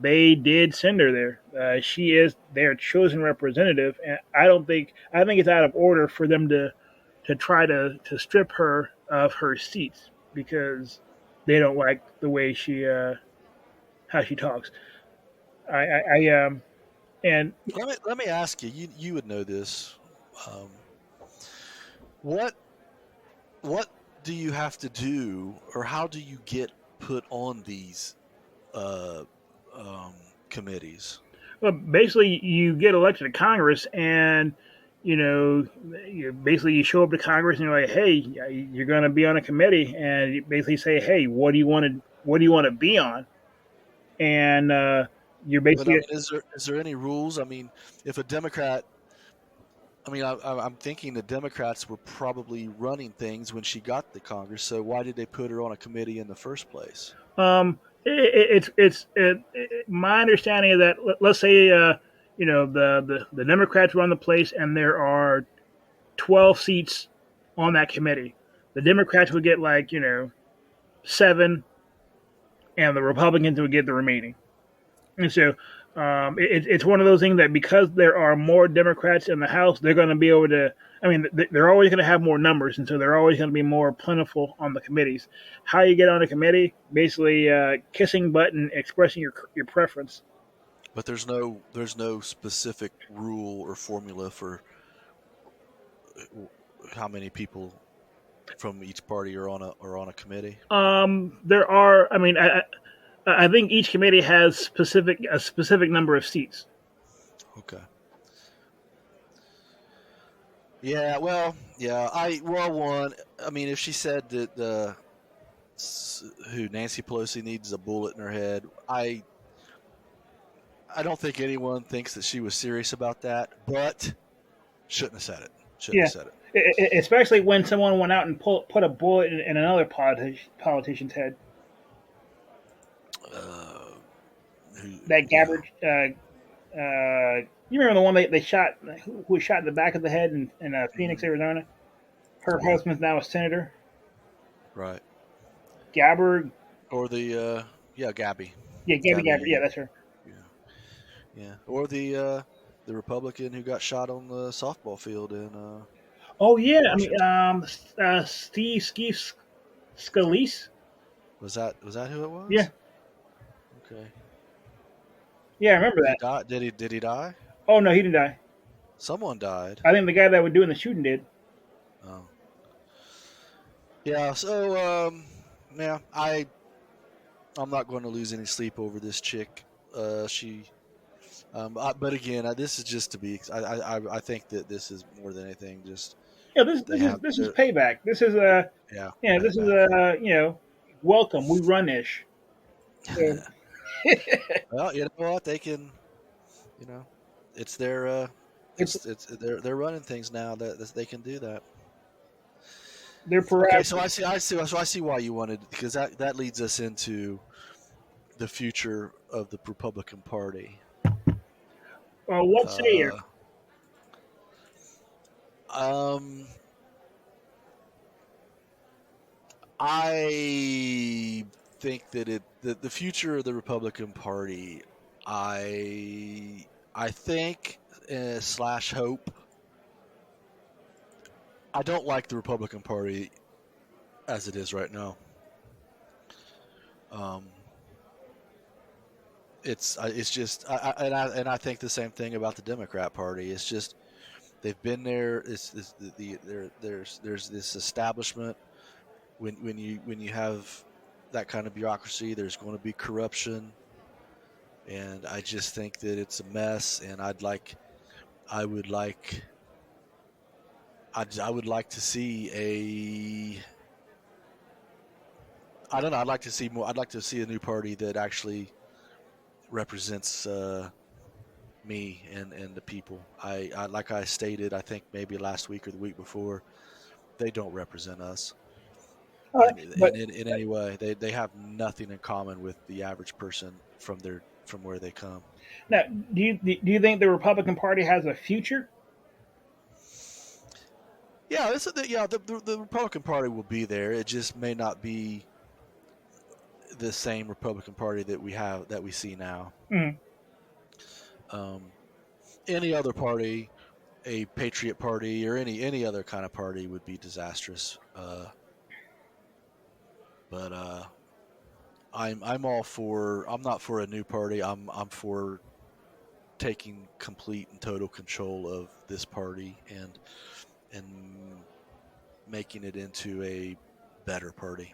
they did send her there. She is their chosen representative, and I think it's out of order for them to try to strip her of her seats because they don't like the way she how she talks. I and Let me ask you. You would know this. Um, what what do you have to do, or how do you get put on these uh, um, committees? well, basically you get elected to Congress and you know you show up to Congress and you're like, hey, you're going to be on a committee, and you basically say, hey, what do you want to be on, and you're But I basically mean, is there any rules? I mean, if a Democrat, I mean, I'm thinking the Democrats were probably running things when she got to Congress. So why did they put her on a committee in the first place? my understanding is that let's say the Democrats run the place and there are 12 seats on that committee. The Democrats would get like seven, and the Republicans would get the remaining. And so it's one of those things that because there are more Democrats in the House, they're going to be able to. I mean, they're always going to have more numbers, and so they're always going to be more plentiful on the committees. How you get on a committee? Basically, kissing button, expressing your preference. But there's no specific rule or formula for how many people from each party are on a committee. There are. I mean, I think each committee has a specific number of seats. Okay. Yeah, well, yeah. One. I mean, if she said that who Nancy Pelosi needs a bullet in her head, I don't think anyone thinks that she was serious about that, but shouldn't have said it. Shouldn't have Yeah, said it. especially when someone went out and put a bullet in another politician's head. Uh, That yeah. Gabbard, you remember the one they shot, who was shot in the back of the head in Phoenix, Mm, Arizona? Her yeah. husband's now a senator. Right. Gabbard, Or the yeah, Gabby. yeah, Gabby Gabbard, yeah, Gabby. that's her. Yeah. Yeah. Or the Republican who got shot on the softball field in Oh yeah, I mean, Washington. Steve Scalise. Was that who it Yeah, was? Okay. yeah, I remember Did he that. die? Did he die? Oh no, he didn't die. Someone died. I think the guy that was doing the shooting did. Oh. Yeah, so yeah, I'm not going to lose any sleep over this chick. She but again, this is just to be. I think that this is more than anything. Just Yeah, this they this is have this is their payback. This is yeah this is payback. welcome. We run ish. So, Well, you know what they can. You know, it's their it's they're running things now that they can do that. their Okay, prerogative. so I see why you wanted because that leads us into the future of the Republican Party. What say you? Uh, um, I think that the future of the Republican Party, I think slash hope. I don't like the Republican Party as it is right now. Um, it's just I think the same thing about the Democrat Party. It's just they've been there. It's there's this establishment. When you have that kind of bureaucracy, there's going to be corruption, and I just think that it's a mess. And I would like I would like to see I don't know. I'd like to see more. I'd like to see a new party that actually represents me and the people. I like I stated, I think maybe last week or the week before, they don't represent us All right, but in any way. They have nothing in common with the average person from where they come. now, do you think the Republican Party has a future? Yeah, the Republican Party will be there. It just may not be the same Republican Party that we see now. Mm. Um, any other party, a patriot party or any other kind of party would be disastrous. But I'm all for. I'm not for a new party. I'm for taking complete and total control of this party and making it into a better party.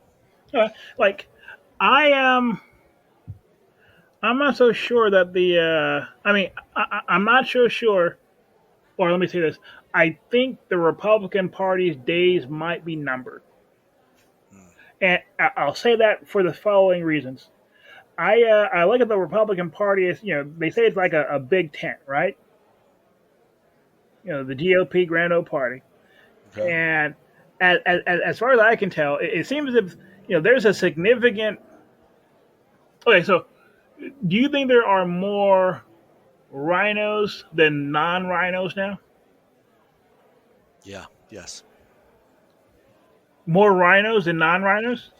Like I I'm not so sure that the. I mean, I'm not so sure. Or let me say this: I think the Republican Party's days might be numbered, Mm, and I'll say that for the following reasons. I look at the Republican Party as they say it's like a big tent, right? The GOP Grand Old Party, okay. and as far as I can tell, it seems as if there's a significant. Okay, so do you think there are more rhinos than non-rhinos now? Yeah. Yes. More rhinos than non-rhinos?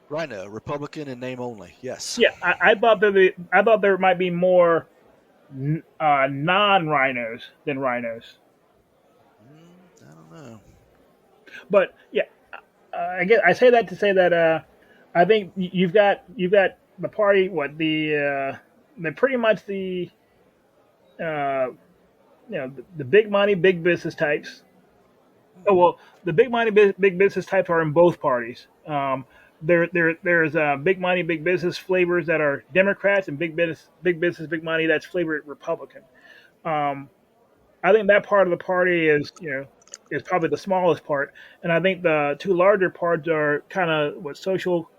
Rhino, Republican in name only. Yes. Yeah, I thought there might be more non-rhinos than rhinos. I don't know. But yeah, I guess I say that to say that I think you've got the party. What the pretty much the uh, the big money, big business types. Oh well, the big money, big business types are in both parties. There's big money, big business flavors that are Democrats, and big business, big money that's flavored Republican. Um, I think that part of the party is is probably the smallest part, and I think the two larger parts are kind of what social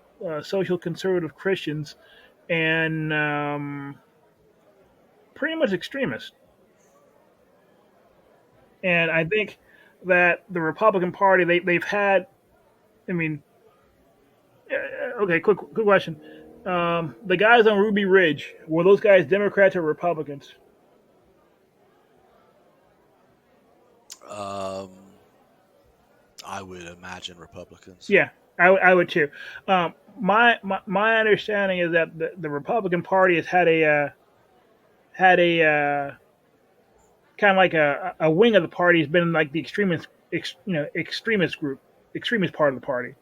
conservative Christians and pretty much extremists. And I think that the Republican Party they've had. I mean, okay, quick question. The guys on Ruby Ridge, were those guys Democrats or Republicans? Um, I would imagine Republicans. Yeah, I would too. My understanding is that the Republican Party has had a kind of like a wing of the party has been like the extremist group, extremist part of the party,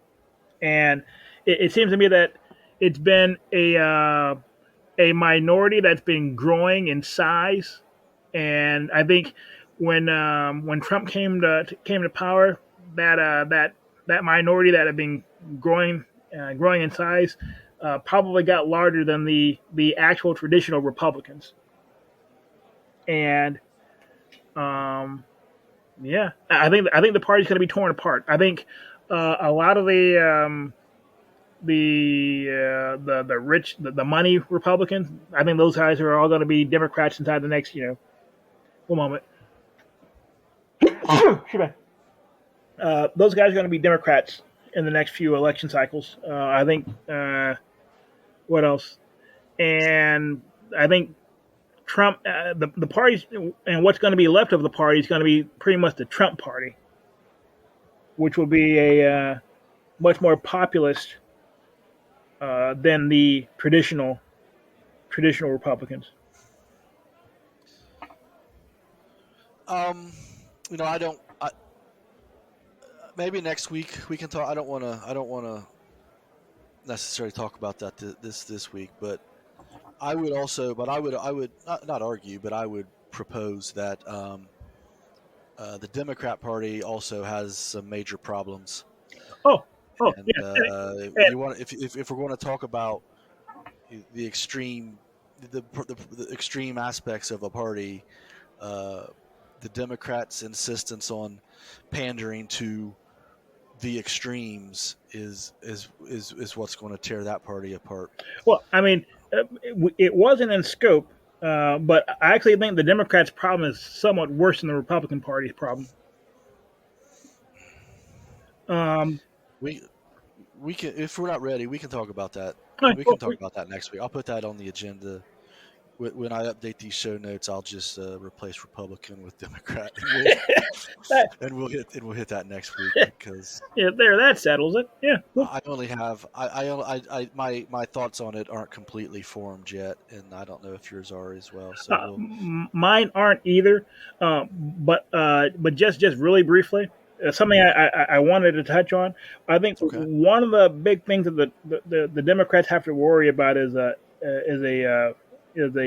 and it seems to me that it's been a minority that's been growing in size, and I think when Trump came to power, that minority that had been growing in size probably got larger than the actual traditional Republicans, and um, yeah, I think the party's going to be torn apart. I think a lot of the rich the money Republicans. I think those guys are all going to be Democrats inside the next one moment. Those guys are going to be Democrats in the next few election cycles. I think. What else? And I think Trump, the parties, and what's going to be left of the party is going to be pretty much the Trump party, which will be a much more populist than the traditional Republicans. Um, I don't. Maybe next week we can talk. I don't want to. Necessarily talk about that this week, but I would also. But I would not argue, but I would propose that the Democrat Party also has some major problems. Oh, And yeah. if we're going to talk about the extreme the extreme aspects of a party, the Democrats' insistence on pandering to the extremes is what's going to tear that party apart. Well, I mean, it wasn't in scope, but I actually think the Democrats' problem is somewhat worse than the Republican Party's problem. We can, if we're not ready, we can talk about that. Right, We can talk about that next week. I'll put that on the agenda. When I update these show notes, I'll just replace Republican with Democrat, and we'll hit that next week because yeah, that settles it. Yeah. I only have my thoughts on it aren't completely formed yet, and I don't know if yours are as well. So mine aren't either, but just really briefly, something I wanted to touch on. I think one of the big things that the Democrats have to worry about is a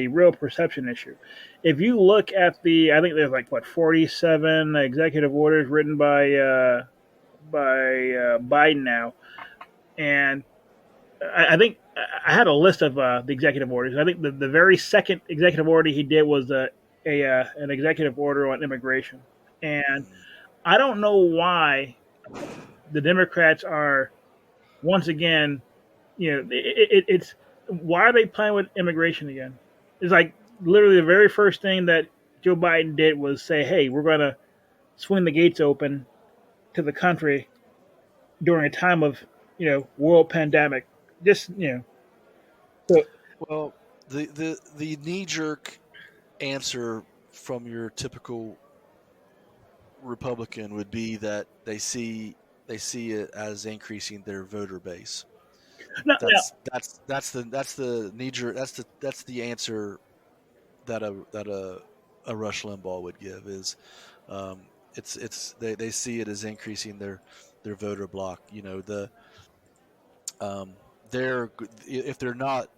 real perception issue. If you look at I think there's like 47 executive orders written by Biden now, and I think I had a list of the executive orders. I think the very second executive order he did was an executive order on immigration, and I don't know why the Democrats are once again, it's why are they playing with immigration again? It's like literally the very first thing that Joe Biden did was say, "Hey, we're going to swing the gates open to the country during a time of world pandemic." Just so, well, the knee jerk answer from your typical Republican would be that they see it as increasing their voter base. That's the knee jerk. That's the answer that a Rush Limbaugh would give is they see it as increasing their voter block. If they're not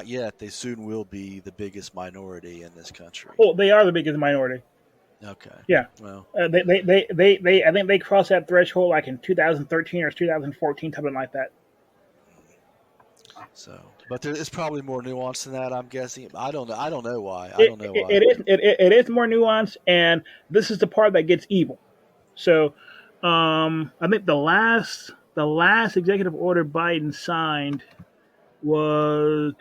yet, they soon will be the biggest minority in this country. Oh, they are the biggest minority. Okay. Yeah. Well, they I think they crossed that threshold like in 2013 or 2014, something like that. So, But it's probably more nuanced than that. I'm guessing. I don't know. I don't know why. I It, don't know it, why. it is it is more nuanced, and this is the part that gets evil. So, I think the last executive order Biden signed was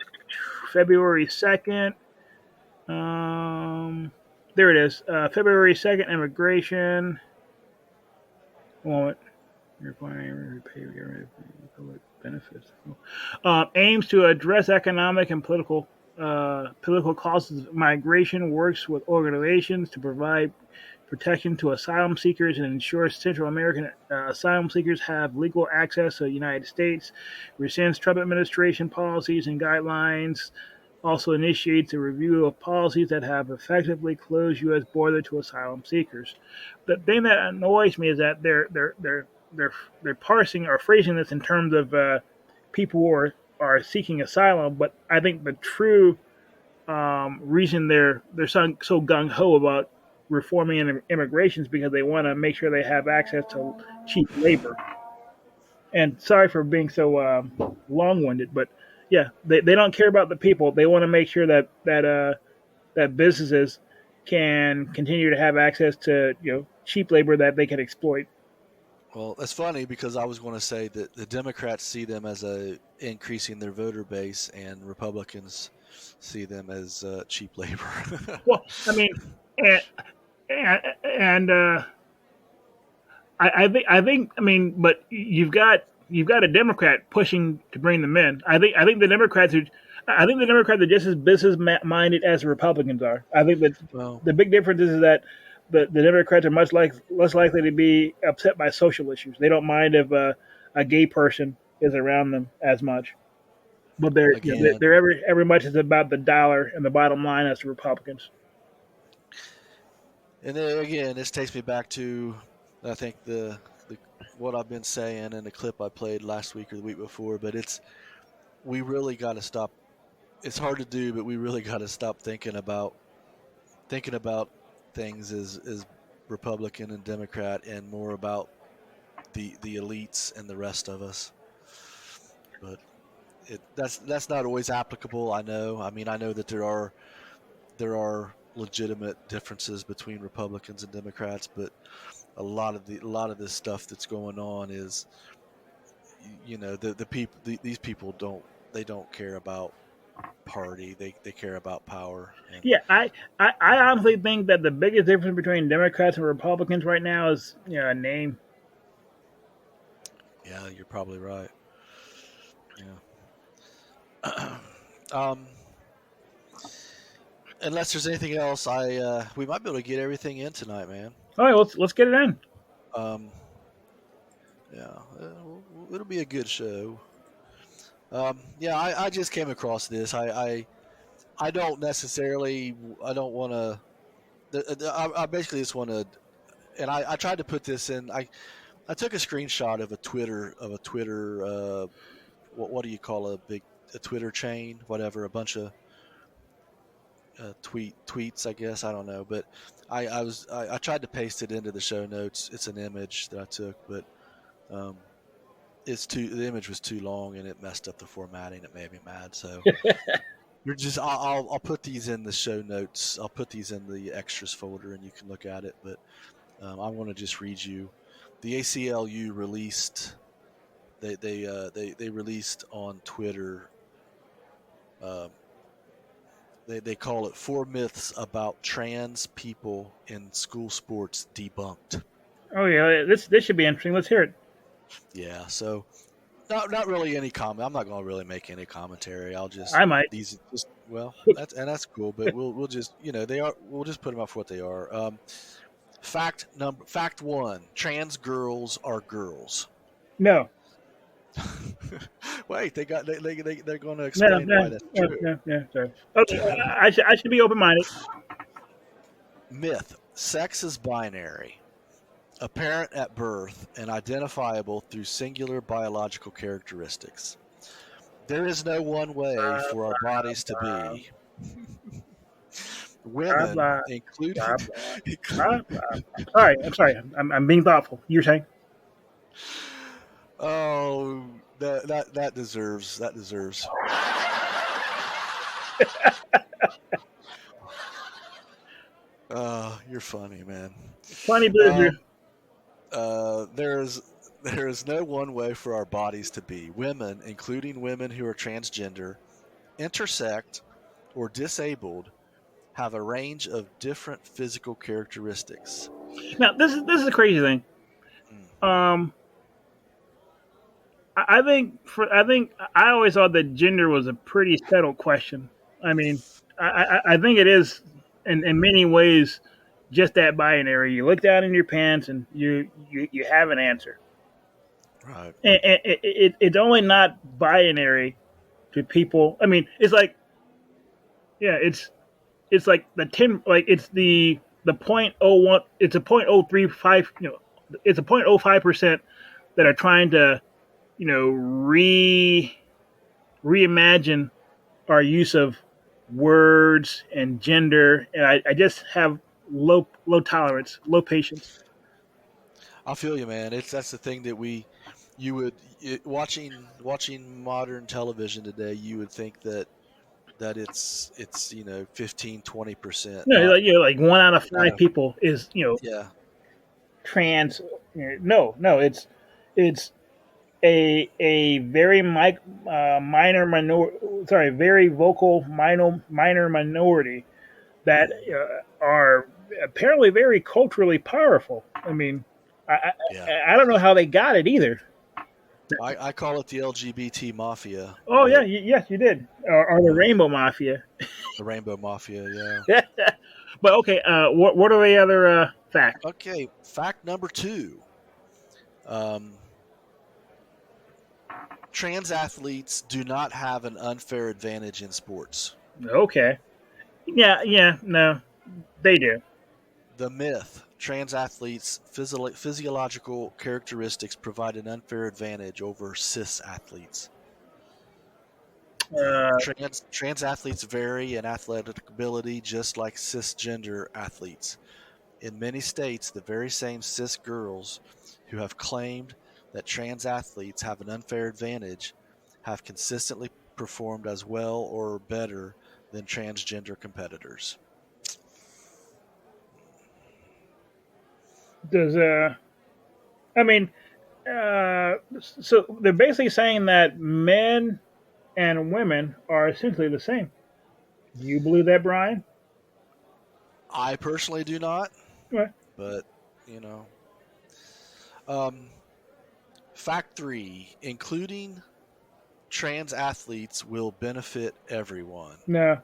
February 2nd. There it is. February 2nd, immigration. One moment. Public benefits. Aims to address economic and political causes of migration. Works with organizations to provide protection to asylum seekers and ensure Central American asylum seekers have legal access to the United States. Rescinds Trump administration policies and guidelines. Also initiates a review of policies that have effectively closed U.S. border to asylum seekers. The thing that annoys me is that they're parsing or phrasing this in terms of people who are seeking asylum, but I think the true reason they're so gung ho about reforming immigration is because they want to make sure they have access to cheap labor. And sorry for being so long winded, but yeah, they don't care about the people. They want to make sure that businesses can continue to have access to cheap labor that they can exploit. Well, it's funny because I was going to say that the Democrats see them as increasing their voter base, and Republicans see them as cheap labor. Well, I mean, and, and I mean, but you've got a Democrat pushing to bring them in. I think the Democrats are just as business minded as the Republicans are. I think that Well, the big difference is that the Democrats are less likely to be upset by social issues. They don't mind if a gay person is around them as much. But again, they're every much as about the dollar and the bottom line as the Republicans. and then again, this takes me back to I think the what I've been saying in the clip I played last week or the week before. But we really got to stop. It's hard to do, but we really got to stop thinking about things as Republican and Democrat, and more about the elites and the rest of us. But that's not always applicable. I know. I mean, I know that there are legitimate differences between Republicans and Democrats, but a lot of this stuff that's going on is, the people, these people don't care about party. They care about power. And Yeah, I honestly think that the biggest difference between Democrats and Republicans right now is a name. yeah, you're probably right. Yeah. um, unless there's anything else, we might be able to get everything in tonight, man. All right, let's get it in. Um, yeah, it'll be a good show. Yeah, I just came across this. I don't necessarily. I don't want to. I basically just want to. And I tried to put this in. I took a screenshot of a Twitter. What do you call a Twitter chain? Whatever, a bunch of tweets, I guess. I don't know, but I tried to paste it into the show notes. It's an image that I took, but um, the image was too long and it messed up the formatting. It made me mad. So you're just I'll put these in the show notes. I'll put these in the extras folder and you can look at it. But I want to just read you. The ACLU released. They released on Twitter. They call it 4 myths about trans people in school sports debunked. Oh yeah, this should be interesting. Let's hear it. Yeah, so not really any comment. I'm not going to really make any commentary. I'll just I might. these just well that's cool. But we'll just we'll just put them up for what they are. Fact one: trans girls are girls. No. Wait, they're going to No, explain no, why that's no, true. no, no, sorry. Okay, I should be open minded. Myth: sex is binary, apparent at birth, and identifiable through singular biological characteristics. There is no one way for our bodies to be. Women, Blah, including. blah, blah. I'm sorry. I'm being thoughtful. You're saying? Oh, that deserves. You're funny, man. Funny Blizzard. Um, there is no one way for our bodies to be. Women, including women who are transgender, intersect, or disabled, have a range of different physical characteristics. Now this is a crazy thing. Mm. Um, I think I always thought that gender was a pretty settled question. I mean, I think it is in many ways just that binary. You look down in your pants and you have an answer. Right. And it's only not binary to people. I mean, it's like yeah, it's like the 10 like it's the point oh one it's a point oh three five it's a 0.05% that are trying to reimagine our use of words and gender, and I just have low tolerance, low patience. I feel you, man. That's the thing that you would watching modern television today. You would think that it's 15-20%, not Like 1 out of 5 a people is yeah. trans. No, it's a very minor very vocal minor minority that Mm, are apparently very culturally powerful. I mean, yeah. I don't know how they got it either. I call it the LGBT mafia, Oh yeah, but yes, you did, or the uh, Rainbow Mafia. the rainbow mafia. Yeah. But okay, what are the other facts? Okay. Fact number 2. Um, Trans athletes do not have an unfair advantage in sports. Okay, yeah, no, they do. The myth: trans athletes' physiological characteristics provide an unfair advantage over cis athletes. Uh, Trans athletes vary in athletic ability just like cisgender athletes. In many states, the very same cis girls who have claimed that trans athletes have an unfair advantage have consistently performed as well or better than transgender competitors. does I mean, so they're basically saying that men and women are essentially the same. Do you believe that, Brian? I personally do not, Right. but you know. Um, Fact 3: including trans athletes will benefit everyone. No.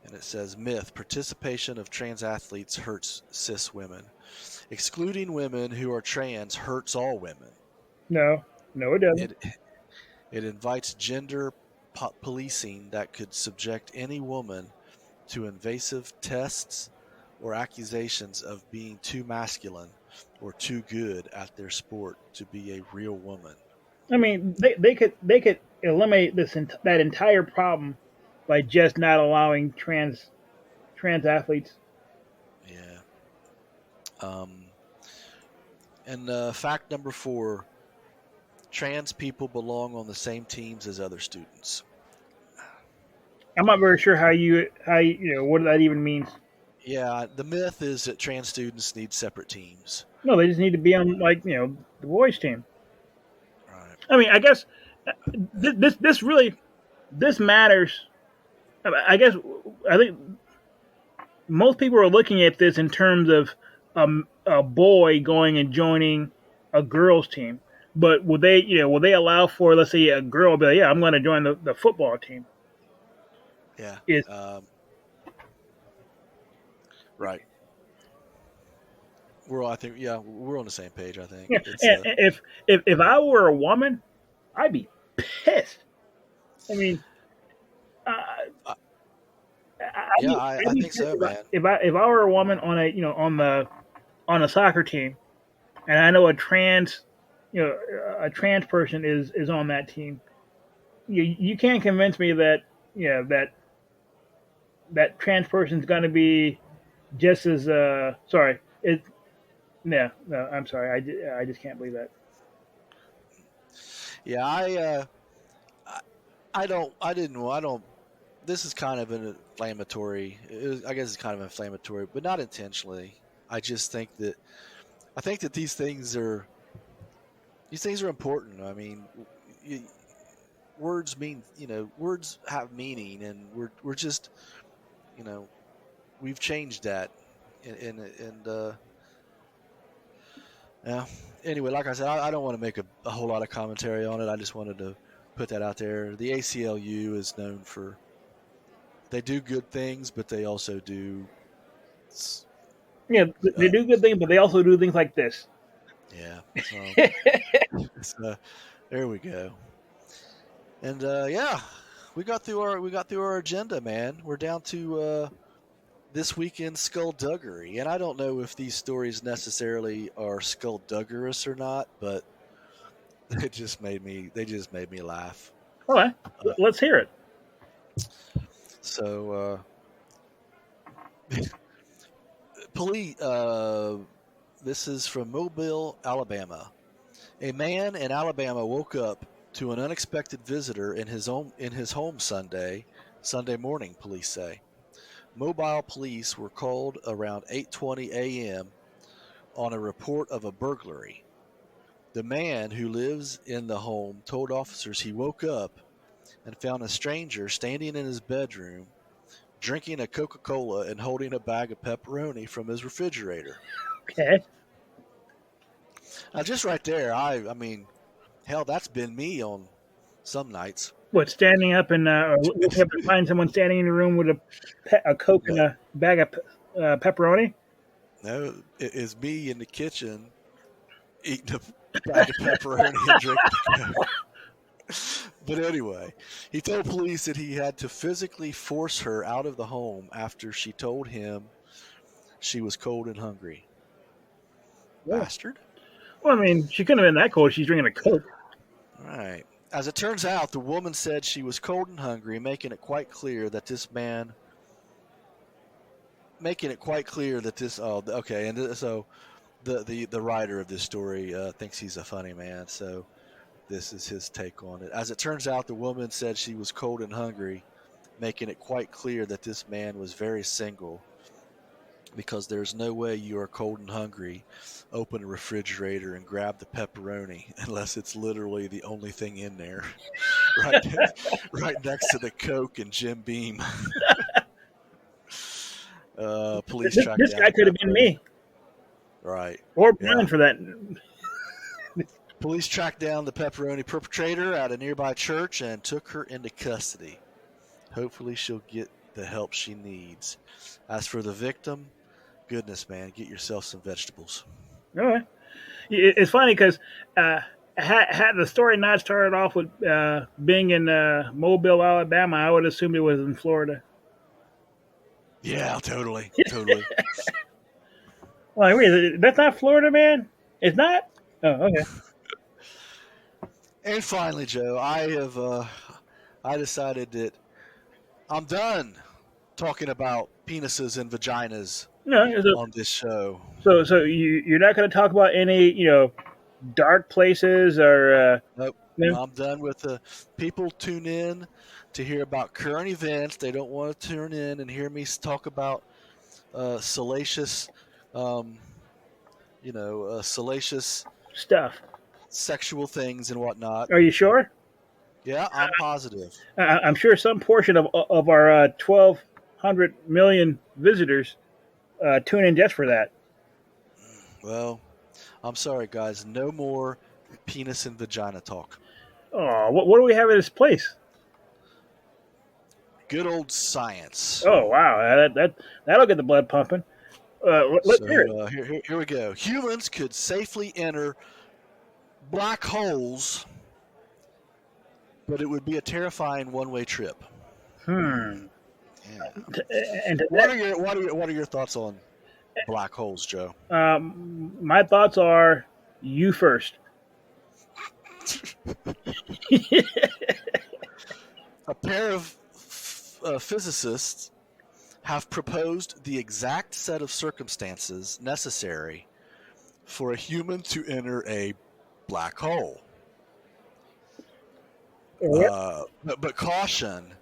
And it says myth: participation of trans athletes hurts cis women. Excluding women who are trans hurts all women. No. No, it doesn't. It it invites gender policing that could subject any woman to invasive tests or accusations of being too masculine or too good at their sport to be a real woman. I mean, they could eliminate that entire problem by just not allowing trans athletes. Yeah. Um, and fact number 4: trans people belong on the same teams as other students. I'm not very sure how what that even means. Yeah, the myth is that trans students need separate teams. No, they just need to be on like the boys team. Right. I mean, I guess this really this matters. I guess I think most people are looking at this in terms of a boy going and joining a girls team. But would they allow for, let's say, a girl be like, yeah, I'm going to join the football team? Yeah. Is Right. We're all, I think, yeah, we're on the same page. I think yeah. it's And if I were a woman, I'd be pissed. I mean, uh, uh, I'd yeah, be, I'd I be think pissed so, man. if I were a woman on a on a soccer team, and I know a trans person is on that team. You can't convince me that that trans person is going to be just as sorry it no, I'm sorry, I just can't believe that. Yeah, I I don't. This is kind of an inflammatory. I guess it's kind of inflammatory, but not intentionally. I just think that these things are important. I mean, words mean, words have meaning, and we're just, we've changed that, and yeah. Anyway, like I said, I don't want to make a whole lot of commentary on it. I just wanted to put that out there. The ACLU is known for, they do good things, but they also do. Yeah, they do good things, but they also do things like this. Yeah. So, there we go. And yeah, we got through our agenda, man. We're down to this weekend's skullduggery, and I don't know if these stories necessarily are skullduggerous or not, but they just made me laugh. All right, let's hear it. So, police. This is from Mobile, Alabama. A man in Alabama woke up to an unexpected visitor in his home Sunday morning. Police say. Mobile police were called around 8:20 a.m. on a report of a burglary. The man who lives in the home told officers he woke up and found a stranger standing in his bedroom, drinking a Coca-Cola and holding a bag of pepperoni from his refrigerator. Okay. Now, just right there, I mean, hell, that's been me on some nights. What, standing up and looking up and find someone standing in the room with a Coke and a bag of pepperoni? No, it is me in the kitchen eating a bag of pepperoni and drinking Coke. But anyway, he told police that he had to physically force her out of the home after she told him she was cold and hungry. Yeah. Bastard. Well, I mean, she couldn't have been that cold. She's drinking a Coke. Right. As it turns out, the woman said she was cold and hungry, making it quite clear that this. Oh, okay. And so, the writer of this story thinks he's a funny man. So, this is his take on it. As it turns out, the woman said she was cold and hungry, making it quite clear that this man was very single. Because there's no way you are cold and hungry, open a refrigerator and grab the pepperoni unless it's literally the only thing in there, right next to the Coke and Jim Beam. Police tracked this guy could have been me, right? Or Brian for that. Police tracked down the pepperoni perpetrator at a nearby church and took her into custody. Hopefully, she'll get the help she needs. As for the victim, goodness, man, get yourself some vegetables. All right. It's funny because had the story not started off with being in Mobile, Alabama, I would assume it was in Florida. Yeah, totally. Well, wait, that's not Florida, man? It's not? Oh, okay. And finally, Joe, I decided that I'm done talking about penises and vaginas on this show. So you're not going to talk about any dark places or nope. No, I'm done with the people tune in to hear about current events. They don't want to tune in and hear me talk about salacious salacious stuff, sexual things and whatnot. Are you sure? Yeah, I'm positive. I'm sure some portion of our 1,200 million visitors tune in just for that. Well, I'm sorry, guys. No more penis and vagina talk. Oh, what do we have at this place? Good old science. Oh, wow. That'll get the blood pumping. Let's hear it. Here we go. Humans could safely enter black holes, but it would be a terrifying one-way trip. Yeah. And what are your thoughts on black holes, Joe? My thoughts are you first. A pair of physicists have proposed the exact set of circumstances necessary for a human to enter a black hole. But caution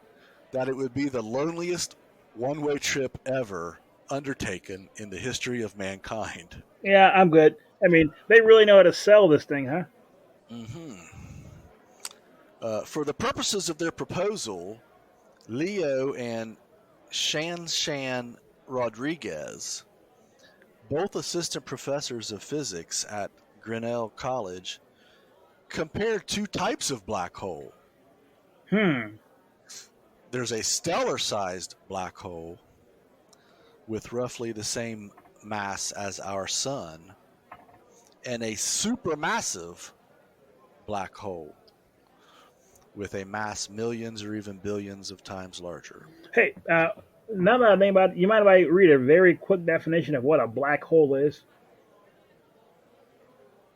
that it would be the loneliest one-way trip ever undertaken in the history of mankind. Yeah, I'm good. I mean, they really know how to sell this thing, huh? For the purposes of their proposal, Leo and Shan Rodriguez, both assistant professors of physics at Grinnell College, compared two types of black hole. There's a stellar-sized black hole with roughly the same mass as our sun, and a supermassive black hole with a mass millions or even billions of times larger. Hey, now that I think about it, you mind if I read a very quick definition of what a black hole is?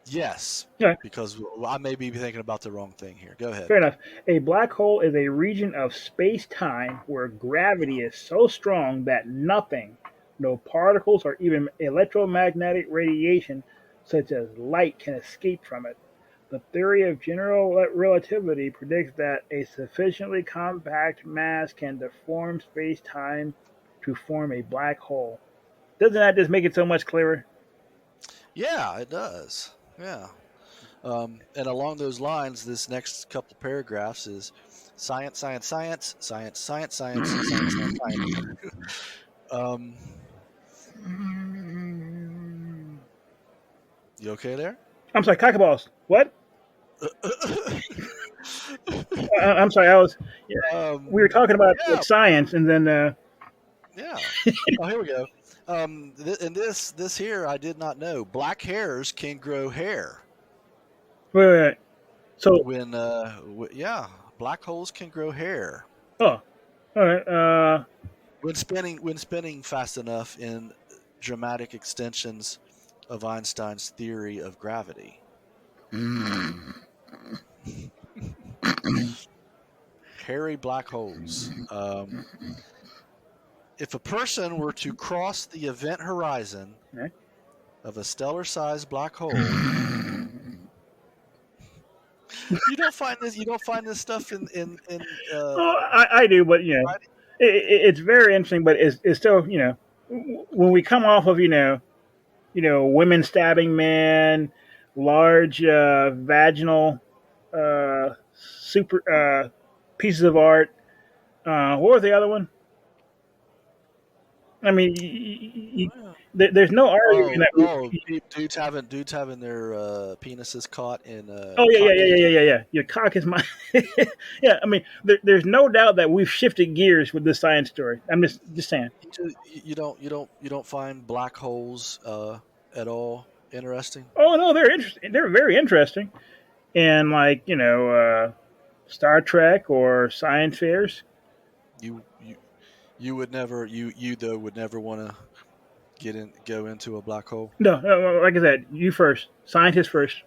Yes, Yeah. because I may be thinking about the wrong thing here. Go ahead. Fair enough. A black hole is a region of space-time where gravity is so strong that nothing, no particles or even electromagnetic radiation such as light, can escape from it. The theory of general relativity predicts that a sufficiently compact mass can deform space-time to form a black hole. Doesn't that just make it so much clearer? Yeah, it does. Yeah. And along those lines, this next couple paragraphs is science, science, science, science, science, science, science, science, science. You okay there? I'm sorry, cockballs. What? I'm sorry. I was. We were talking about science, and then. Yeah. Oh, here we go. And this here, I did not know. Black hairs can grow hair. Wait. So when black holes can grow hair. Oh, all right. When spinning fast enough in dramatic extensions of Einstein's theory of gravity. Hairy black holes. If a person were to cross the event horizon of a stellar-sized black hole, you don't find this stuff in I do, but it's very interesting. But it's still when we come off of women stabbing men, large vaginal super pieces of art. What was the other one? I mean, there's no arguing that. Dudes having their penises caught in. Yeah. Your cock is mine. Yeah, I mean, there's no doubt that we've shifted gears with this science story. I'm just saying. You don't find black holes at all interesting? Oh no, they're interesting. They're very interesting, and Star Trek or science fairs. You would never would never want to go into a black hole. No, like I said, you first, scientists first.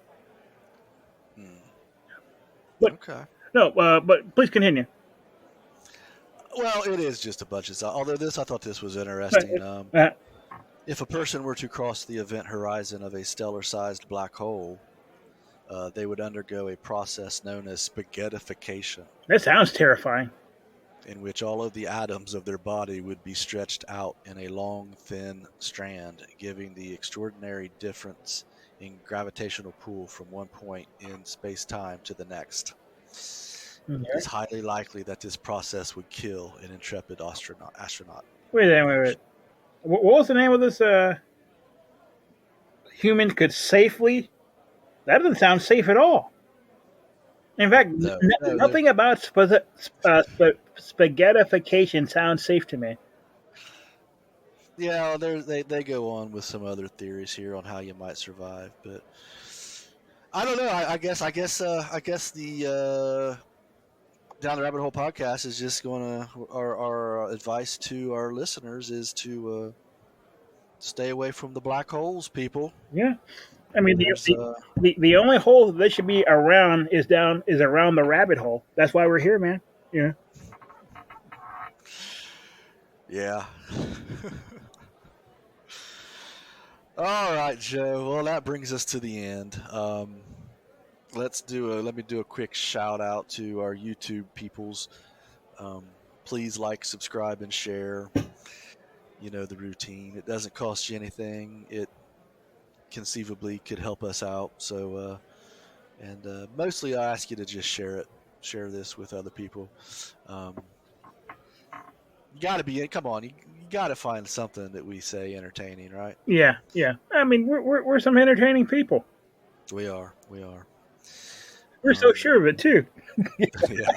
But, okay. No, but please continue. Well, it is just a bunch of stuff. Although I thought this was interesting. If a person were to cross the event horizon of a stellar-sized black hole, they would undergo a process known as spaghettification. That sounds terrifying. In which all of the atoms of their body would be stretched out in a long, thin strand, giving the extraordinary difference in gravitational pull from one point in space-time to the next. Okay. It is highly likely that this process would kill an intrepid astronaut. Wait. What was the name of this? Humans could safely? That doesn't sound safe at all. In fact, nothing about spaghettification sounds safe to me. Yeah, they go on with some other theories here on how you might survive, but I don't know. I guess the Down the Rabbit Hole podcast is just going to our advice to our listeners is to stay away from the black holes, people. Yeah. I mean, the only hole that they should be around is around the rabbit hole. That's why we're here, man. Yeah. Yeah. All right, Joe. Well, that brings us to the end. let me do a quick shout out to our YouTube peoples. Please like, subscribe, and share. You know the routine. It doesn't cost you anything. It conceivably could help us out. So, and mostly I ask you to just share this with other people. Um, you got to be, come on, you got to find something that we say entertaining, right? Yeah, yeah. I mean, we're some entertaining people. We are. We're so sure of it too. Yeah.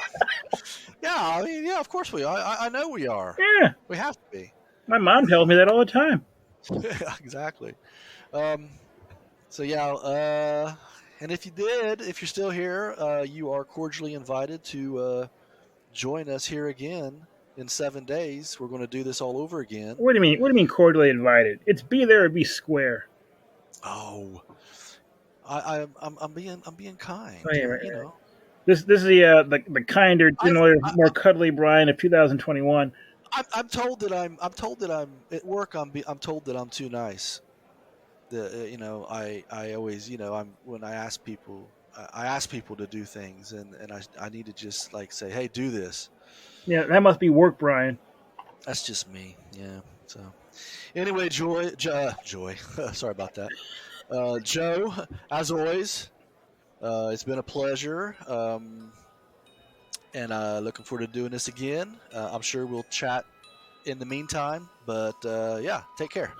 Yeah, I mean, yeah, of course we are. I know we are. Yeah, We have to be. my mom tells me that all the time. Yeah, exactly. Um, so yeah, and if you're still here, you are cordially invited to join us here again in 7 days. We're going to do this all over again. What do you mean? What do you mean cordially invited? It's be there or be square. Oh, I'm being kind. Oh, yeah, right, You right. know, This is the kinder, gentler, more cuddly Brian of 2021. I'm told that I'm at work. I'm told that I'm too nice. I always, when I ask people, I ask people to do things, and I need to just like say, hey, do this. Yeah, that must be work, Brian. That's just me. Yeah. So anyway, Joy, sorry about that. Joe, as always, it's been a pleasure. And looking forward to doing this again. I'm sure we'll chat in the meantime, but yeah, take care.